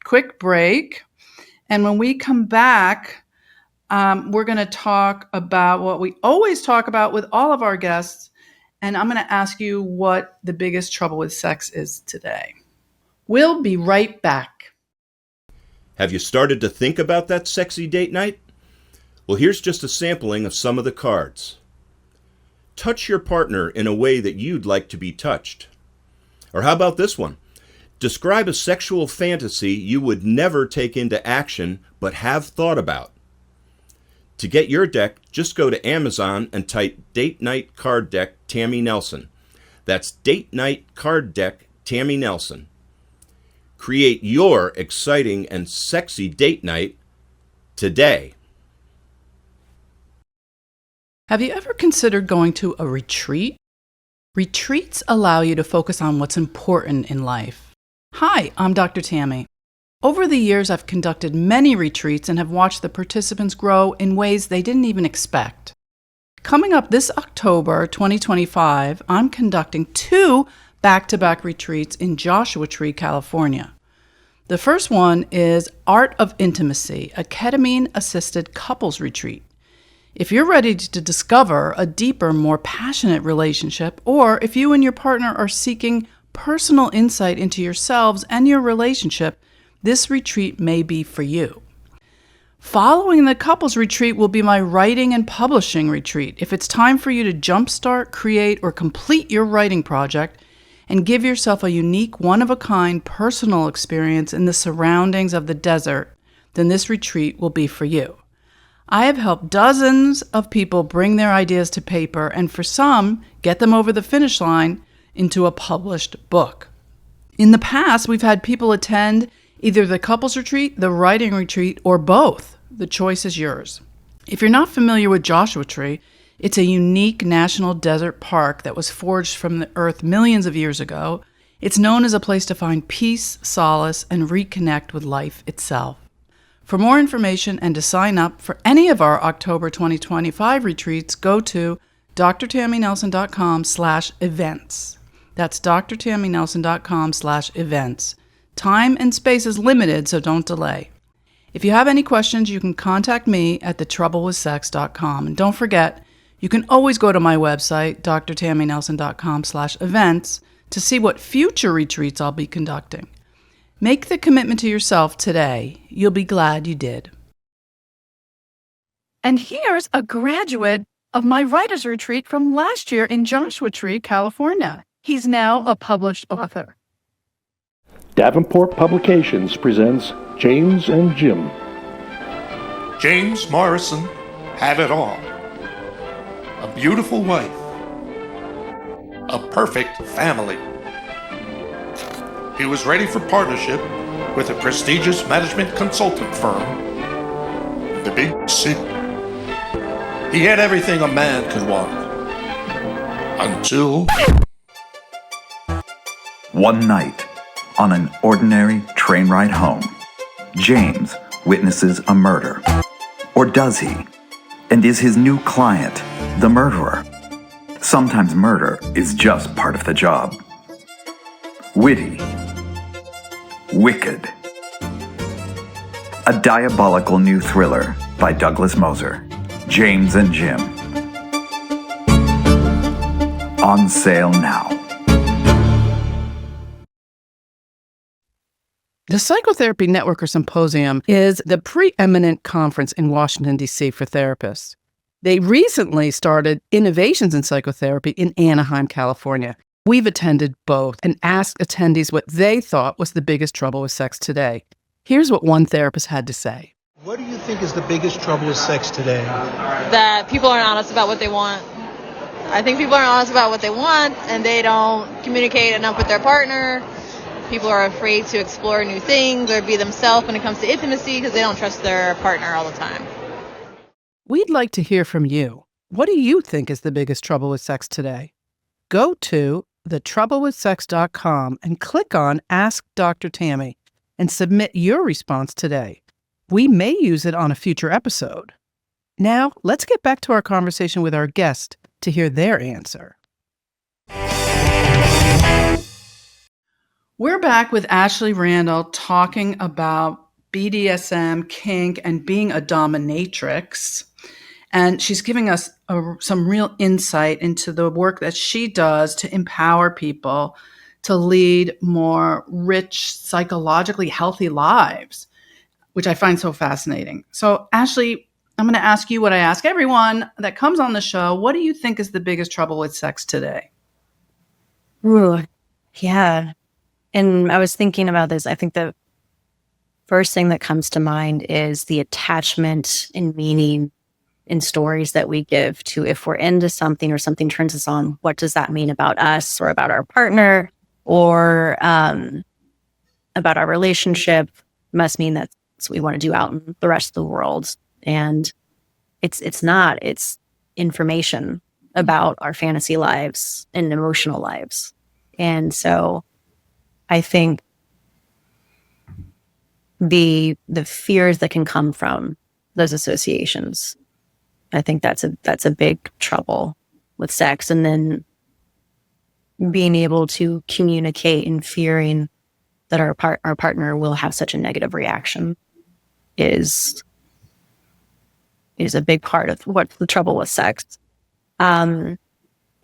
quick break, and when we come back, we're going to talk about what we always talk about with all of our guests, and I'm going to ask you what the biggest trouble with sex is today. We'll be right back. Have you started to think about that sexy date night? Well, here's just a sampling of some of the cards. Touch your partner in a way that you'd like to be touched. Or how about this one? Describe a sexual fantasy you would never take into action but have thought about. To get your deck, just go to Amazon and type Date Night Card Deck Tammy Nelson. That's Date Night Card Deck Tammy Nelson. Create your exciting and sexy date night today. Have you ever considered going to a retreat? Retreats allow you to focus on what's important in life. Hi, I'm Dr. Tammy. Over the years, I've conducted many retreats and have watched the participants grow in ways they didn't even expect. Coming up this October 2025, I'm conducting 2 back-to-back retreats in Joshua Tree, California. The first one is Art of Intimacy, a ketamine-assisted couples retreat. If you're ready to discover a deeper, more passionate relationship, or if you and your partner are seeking personal insight into yourselves and your relationship, this retreat may be for you. Following the couples retreat will be my writing and publishing retreat. If it's time for you to jumpstart, create, or complete your writing project and give yourself a unique, one-of-a-kind personal experience in the surroundings of the desert, then this retreat will be for you. I have helped dozens of people bring their ideas to paper and for some, get them over the finish line into a published book. In the past, we've had people attend either the couples retreat, the writing retreat, or both. The choice is yours. If you're not familiar with Joshua Tree, it's a unique national desert park that was forged from the earth millions of years ago. It's known as a place to find peace, solace, and reconnect with life itself. For more information and to sign up for any of our October 2025 retreats, go to drtammynelson.com/events. That's drtammynelson.com/events. Time and space is limited, so don't delay. If you have any questions, you can contact me at thetroublewithsex.com. And don't forget, you can always go to my website, drtammynelson.com/events, to see what future retreats I'll be conducting. Make the commitment to yourself today. You'll be glad you did. And here's a graduate of my writer's retreat from last year in Joshua Tree, California. He's now a published author. Davenport Publications presents James and Jim. James Morrison had it all. A beautiful wife. A perfect family. He was ready for partnership with a prestigious management consultant firm in the big city. He had everything a man could want. Until one night, on an ordinary train ride home, James witnesses a murder. Or does he? And is his new client the murderer? Sometimes murder is just part of the job. Witty. Wicked. A diabolical new thriller by Douglas Moser. James and Jim. On sale now. The Psychotherapy Network or Symposium is the preeminent conference in Washington, D.C. for therapists. They recently started Innovations in Psychotherapy in Anaheim, California. We've attended both and asked attendees what they thought was the biggest trouble with sex today. Here's what one therapist had to say. What do you think is the biggest trouble with sex today? That people aren't honest about what they want. I think people aren't honest about what they want and they don't communicate enough with their partner. People are afraid to explore new things or be themselves when it comes to intimacy because they don't trust their partner all the time. We'd like to hear from you. What do you think is the biggest trouble with sex today? Go to thetroublewithsex.com and click on Ask Dr. Tammy and submit your response today. We may use it on a future episode. Now, let's get back to our conversation with our guest to hear their answer. We're back with Ashley Randall talking about BDSM, kink, and being a dominatrix. And she's giving us some real insight into the work that she does to empower people to lead more rich, psychologically healthy lives, which I find so fascinating. So, Ashley, I'm going to ask you what I ask everyone that comes on the show. What do you think is the biggest trouble with sex today? Ooh, yeah. And I was thinking about this. I think the first thing that comes to mind is the attachment and meaning in stories that we give to if we're into something or something turns us on, what does that mean about us or about our partner or about our relationship? It must mean that's what we want to do out in the rest of the world. And it's not. It's information about our fantasy lives and emotional lives. And so I think the fears that can come from those associations, I think that's a big trouble with sex. And then being able to communicate and fearing that our partner will have such a negative reaction is a big part of what's the trouble with sex. But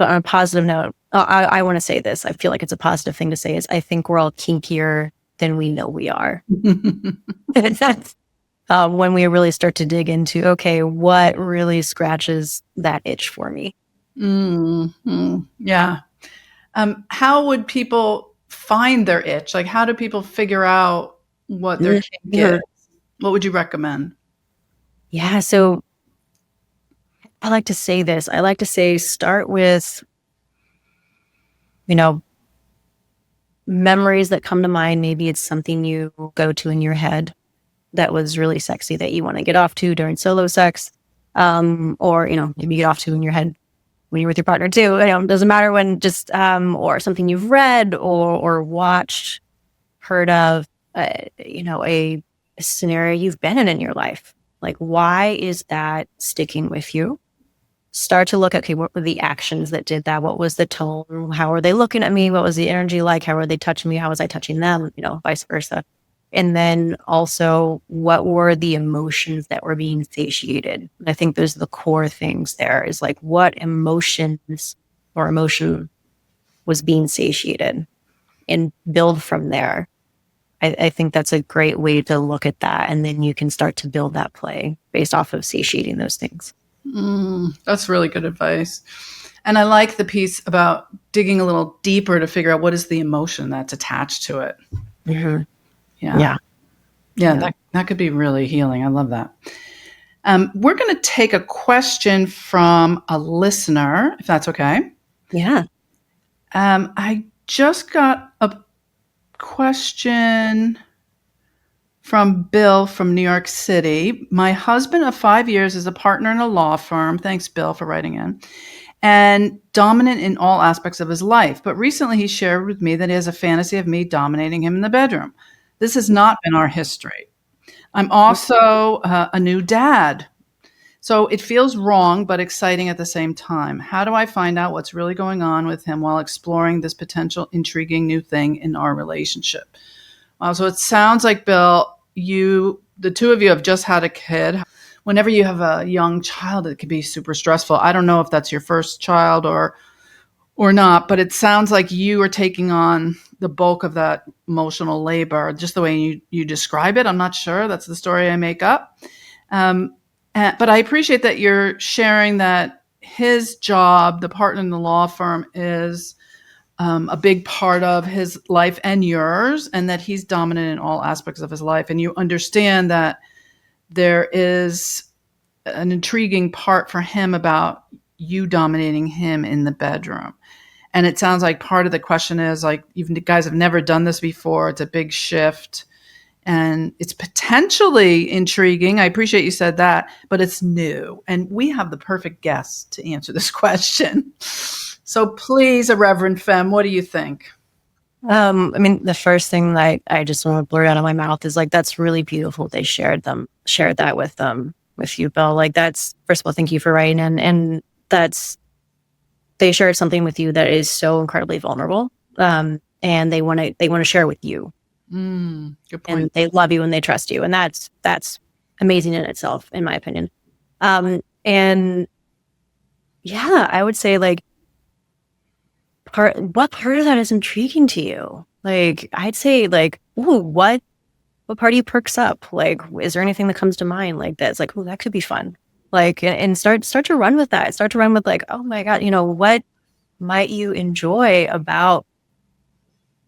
on a positive note, I want to say this. I feel like it's a positive thing to say is I think we're all kinkier than we know we are. when we really start to dig into, okay, what really scratches that itch for me? Yeah. How would people find their itch? Like, how do people figure out what their kink is? What would you recommend? Yeah. So I like to say this. I like to say, start with, memories that come to mind. Maybe it's something you go to in your head that was really sexy that you want to get off to during solo sex. Or, maybe you get off to in your head when you're with your partner too. It doesn't matter when, just, or something you've read or watched, heard of, a scenario you've been in your life. Like, why is that sticking with you? Start to look at, okay, what were the actions that did that? What was the tone? How are they looking at me? What was the energy like? How are they touching me? How was I touching them? Vice versa. And then also, what were the emotions that were being satiated? And I think those are the core things there, is like, what emotions or emotion was being satiated, and build from there. I think that's a great way to look at that. And then you can start to build that play based off of satiating those things. That's really good advice. And I like the piece about digging a little deeper to figure out what is the emotion that's attached to it. Mm-hmm. Yeah. That could be really healing. I love that. We're going to take a question from a listener, if that's okay. Yeah. I just got a question from Bill from New York City. My husband of 5 years is a partner in a law firm. Thanks, Bill, for writing in. And dominant in all aspects of his life. But recently he shared with me that he has a fantasy of me dominating him in the bedroom. This has not been our history. I'm also a new dad. So it feels wrong, but exciting at the same time. How do I find out what's really going on with him while exploring this potential intriguing new thing in our relationship? So it sounds like, Bill, the two of you have just had a kid. Whenever you have a young child, it can be super stressful. I don't know if that's your first child or not, but it sounds like you are taking on the bulk of that emotional labor, just the way you describe it. I'm not sure. That's the story I make up. But I appreciate that you're sharing that his job, the partner in the law firm, is a big part of his life and yours, and that he's dominant in all aspects of his life. And you understand that there is an intriguing part for him about you dominating him in the bedroom. And it sounds like part of the question is, like, you guys have never done this before. It's a big shift. And it's potentially intriguing. I appreciate you said that, but it's new. And we have the perfect guest to answer this question. So please, Irreverent Femme, what do you think? The first thing that I just want to blurt out of my mouth is, like, that's really beautiful. They shared that with you, Bill. Like, that's, first of all, thank you for writing in. And they shared something with you that is so incredibly vulnerable. And they want to share with you. Good point. And they love you and they trust you. And that's amazing in itself, in my opinion. And yeah, I would say, like, what part of that is intriguing to you? Like, I'd say, like, ooh, what part of you perks up? Like, is there anything that comes to mind like that's like, oh, that could be fun? Like, and start to run with that. Start to run with, like, oh my God, what might you enjoy about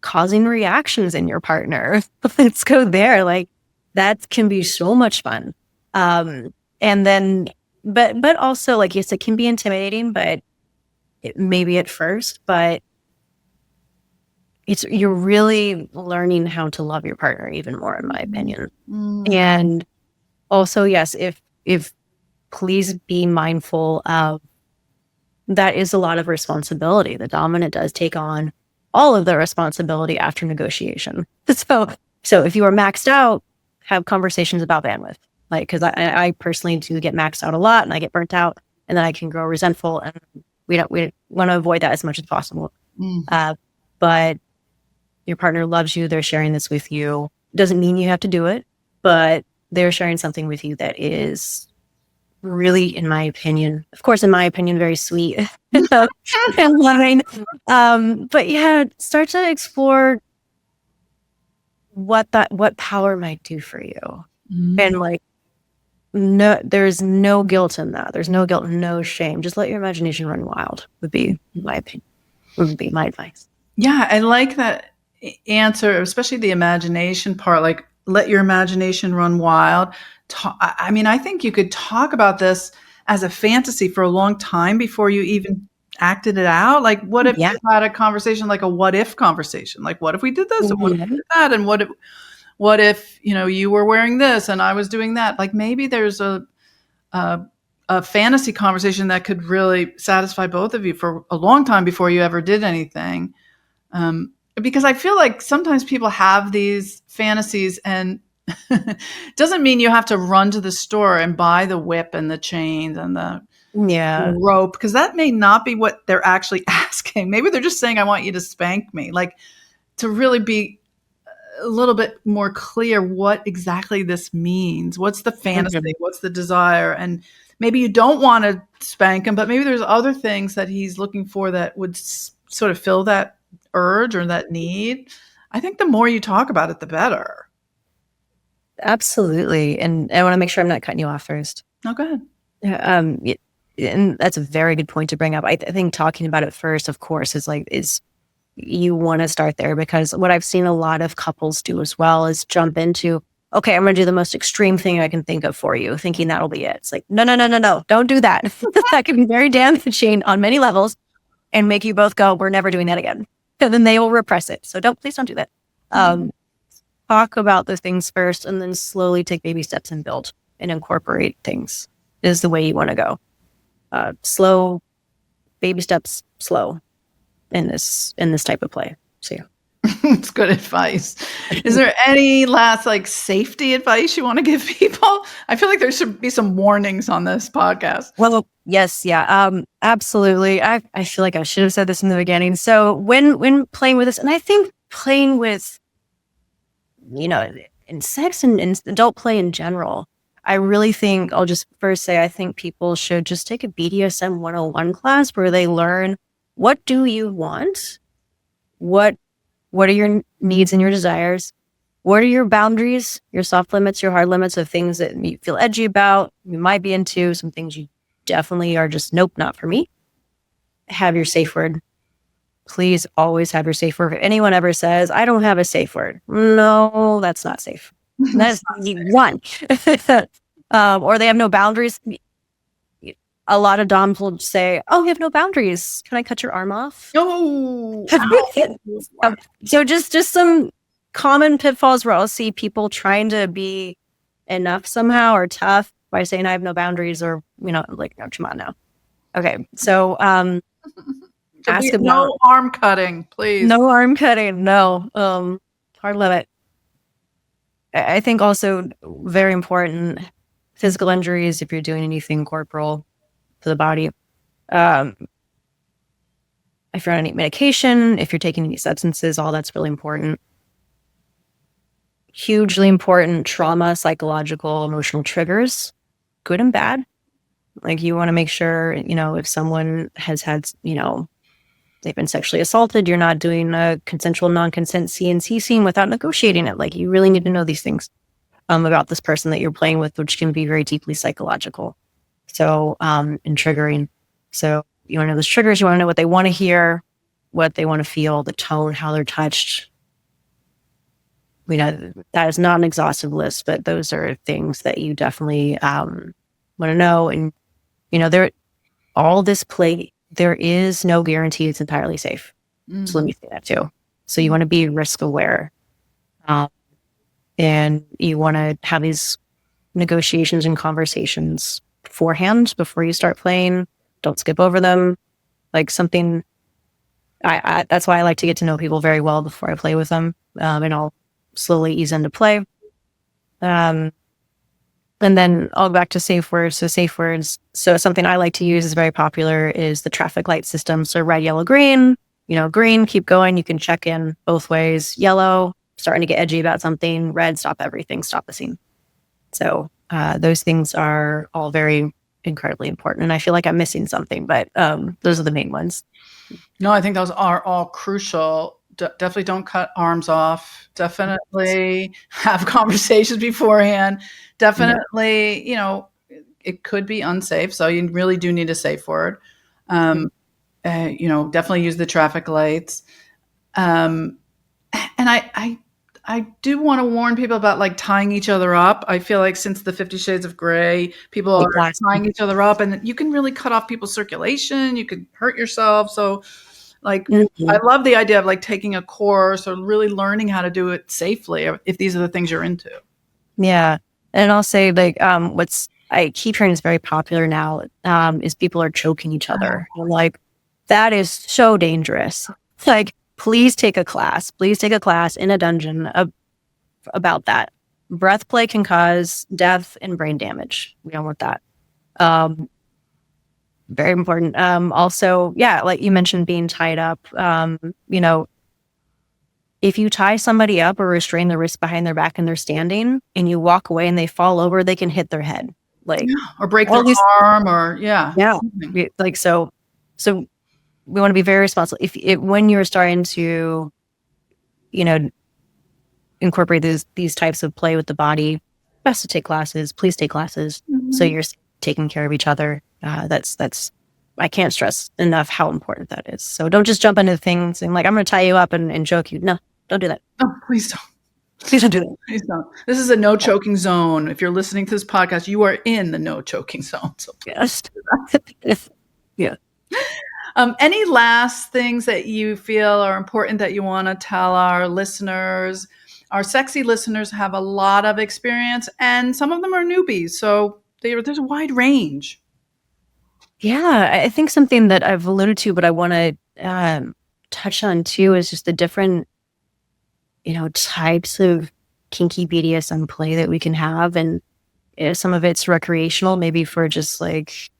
causing reactions in your partner? Let's go there. Like, that can be so much fun. And then, but also, like, yes, it can be intimidating, but maybe at first, but you're really learning how to love your partner even more, in my opinion. And also, yes, if please be mindful of, that is a lot of responsibility. The dominant does take on all of the responsibility after negotiation. So if you are maxed out, have conversations about bandwidth. Like, because I personally do get maxed out a lot, and I get burnt out, and then I can grow resentful, and we want to avoid that as much as possible. But your partner loves you. They're sharing this with you. Doesn't mean you have to do it, but they're sharing something with you that is really, in my opinion, very sweet and loving. But yeah, start to explore what power might do for you. And, like, there's no guilt in that. There's no guilt, no shame. Just let your imagination run wild would be my opinion, would be my advice. Yeah, I like that answer, especially the imagination part. Like, let your imagination run wild. I mean, I think you could talk about this as a fantasy for a long time before you even acted it out. Like, what if you had a conversation, like a what if conversation? Like, what if we did this and what if we did that? And what if, you were wearing this and I was doing that? Like, maybe there's a fantasy conversation that could really satisfy both of you for a long time before you ever did anything. Because I feel like sometimes people have these fantasies and doesn't mean you have to run to the store and buy the whip and the chains and the rope, because that may not be what they're actually asking. Maybe they're just saying, I want you to spank me. Like, to really be a little bit more clear what exactly this means. What's the fantasy? What's the desire? And maybe you don't want to spank him, but maybe there's other things that he's looking for that would sort of fill that urge or that need. I think the more you talk about it, the better. Absolutely. And I want to make sure I'm not cutting you off first. No, go ahead. And that's a very good point to bring up. I think talking about it first, of course, is you want to start there, because what I've seen a lot of couples do as well is jump into, okay, I'm going to do the most extreme thing I can think of for you, thinking that'll be it. It's like, no, don't do that. That can be very damaging on many levels and make you both go, we're never doing that again. And then they will repress it. So please don't do that. Talk about the things first and then slowly take baby steps and build and incorporate things is the way you want to go. Slow, baby steps, slow in this type of play. So yeah. It's good advice. Is there any last safety advice you want to give people? I feel like there should be some warnings on this podcast. Well, yes, yeah, absolutely. I feel like I should have said this in the beginning. So when playing with this, and I think playing with, in sex and in adult play in general, I really think, I'll just first say, I think people should just take a BDSM 101 class where they learn, what do you want? What are your needs and your desires? What are your boundaries, your soft limits, your hard limits of things that you feel edgy about, you might be into, some things you definitely are just, nope, not for me. Have your safe word. Please always have your safe word. If anyone ever says, I don't have a safe word, no, that's not safe. That's one. Or they have no boundaries. A lot of doms will say, oh, you have no boundaries. Can I cut your arm off? Oh. So just some common pitfalls where I'll see people trying to be enough somehow or tough by saying I have no boundaries, or, no, come on now. Okay. So ask about no arm cutting, please. No arm cutting. No. Hard limit. I think also very important, physical injuries, if you're doing anything corporal to the body. If you're on any medication, if you're taking any substances, all that's really important. Hugely important, trauma, psychological, emotional triggers, good and bad. You want to make sure, if someone has had, they've been sexually assaulted, you're not doing a consensual non-consent CNC scene without negotiating it. You really need to know these things about this person that you're playing with, which can be very deeply psychological. So, and triggering. So you want to know those triggers, you want to know what they want to hear, what they want to feel, the tone, how they're touched. That is not an exhaustive list, but those are things that you definitely want to know. And, all this play, there is no guarantee it's entirely safe. So let me say that too. So you want to be risk aware. And you want to have these negotiations and conversations beforehand, before you start playing. Don't skip over them. Something, that's why I like to get to know people very well before I play with them. And I'll slowly ease into play. And then I'll go back to safe words. So safe words. So something I like to use is very popular is the traffic light system. So red, yellow, green. Green, keep going. You can check in both ways. Yellow, starting to get edgy about something. Red, stop everything. Stop the scene. So those things are all very incredibly important. And I feel like I'm missing something, but those are the main ones. No, I think those are all crucial. definitely don't cut arms off. Definitely have conversations beforehand. Definitely, it could be unsafe. So you really do need a safe word. Definitely use the traffic lights. And I do want to warn people about like tying each other up. I feel like since the 50 Shades of Grey, people are tying each other up, and you can really cut off people's circulation. You could hurt yourself. So like, I love the idea of like taking a course or really learning how to do it safely if these are the things you're into. Yeah. And I'll say like, I keep hearing is very popular now, is people are choking each other. I'm like, that is so dangerous. Like, please take a class in a dungeon about that. Breath play can cause death and brain damage. We don't want that. Very important. Also, yeah, like you mentioned, being tied up. If you tie somebody up or restrain the wrist behind their back and they're standing and you walk away and they fall over, they can hit their head, like, or break their arm, or like, so we want to be very responsible. When you're starting to, incorporate these types of play with the body, best to take classes. Please take classes so you're taking care of each other. That's I can't stress enough how important that is. So don't just jump into things and like, I'm going to tie you up and choke you. No, don't do that. No, please don't. Please don't do that. Please don't. This is a no choking zone. If you're listening to this podcast, you are in the no choking zone. So yes. Yeah. Any last things that you feel are important that you want to tell our listeners? Our sexy listeners have a lot of experience, and some of them are newbies. So there's a wide range. Yeah, I think something that I've alluded to, but I want to touch on too, is just the different, types of kinky BDSM play that we can have. And some of it's recreational, maybe for just like,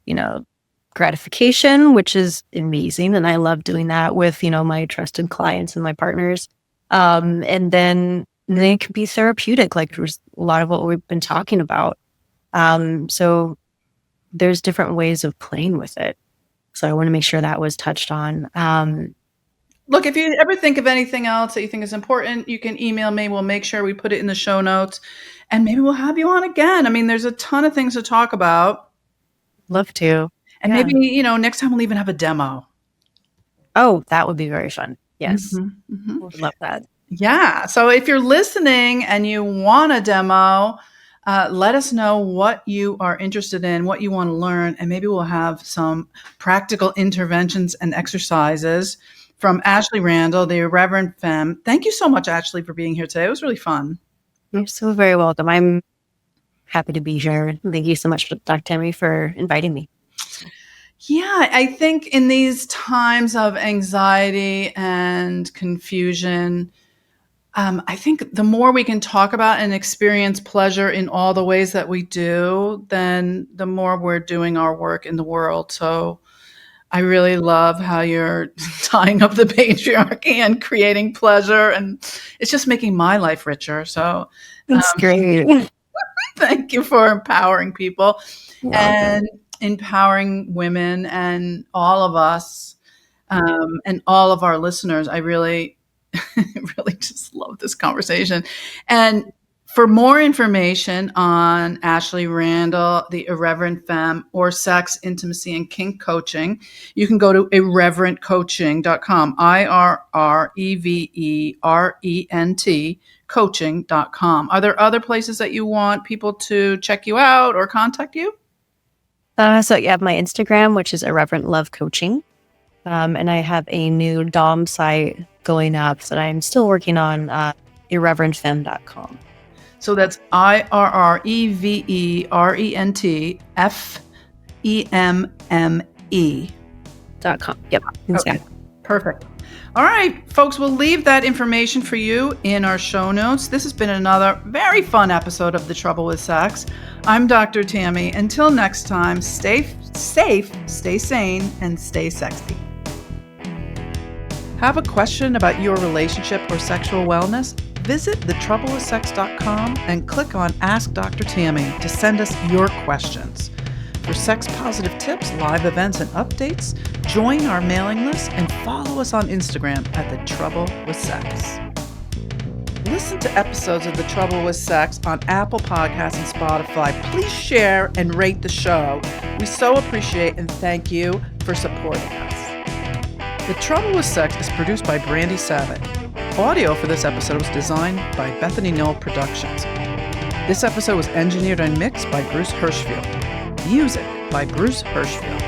gratification, which is amazing. And I love doing that with, my trusted clients and my partners. And then it can be therapeutic, like there's a lot of what we've been talking about. So there's different ways of playing with it. So I want to make sure that was touched on. Look, if you ever think of anything else that you think is important, you can email me. We'll make sure we put it in the show notes, and maybe we'll have you on again. I mean, there's a ton of things to talk about. Love to. And maybe, next time we'll even have a demo. Oh, that would be very fun. Yes. Would love that. Yeah. So if you're listening and you want a demo, let us know what you are interested in, what you want to learn, and maybe we'll have some practical interventions and exercises from Ashley Randall, the Irreverent Femme. Thank you so much, Ashley, for being here today. It was really fun. You're so very welcome. I'm happy to be here. Thank you so much, Dr. Tammy, for inviting me. Yeah, I think in these times of anxiety and confusion, I think the more we can talk about and experience pleasure in all the ways that we do, then the more we're doing our work in the world. So I really love how you're tying up the patriarchy and creating pleasure, and it's just making my life richer. So that's great. Thank you for empowering people and empowering women and all of us and all of our listeners. I really just love this conversation. And for more information on Ashley Randall, the Irreverent Femme, or sex, intimacy, and kink coaching, you can go to irreverentcoaching.com, IRREVERENT coaching.com. Are there other places that you want people to check you out or contact you? So you have my Instagram, which is Irreverent Love Coaching. And I have a new Dom site going up that I'm still working on, irreverentfemme.com. So that's IRREVERENTFEMME.com. Yep. Okay. Perfect. All right, folks, we'll leave that information for you in our show notes. This has been another very fun episode of The Trouble with Sex. I'm Dr. Tammy. Until next time, stay safe, stay sane, and stay sexy. Have a question about your relationship or sexual wellness? Visit thetroublewithsex.com and click on Ask Dr. Tammy to send us your questions. For sex-positive tips, live events, and updates, join our mailing list and follow us on Instagram at The Trouble with Sex. Listen to episodes of The Trouble with Sex on Apple Podcasts and Spotify. Please share and rate the show. We so appreciate and thank you for supporting us. The Trouble with Sex is produced by Brandy Savitt. Audio for this episode was designed by Bethany Knoll Productions. This episode was engineered and mixed by Bruce Hirschfield. Music by Bruce Hirschfield.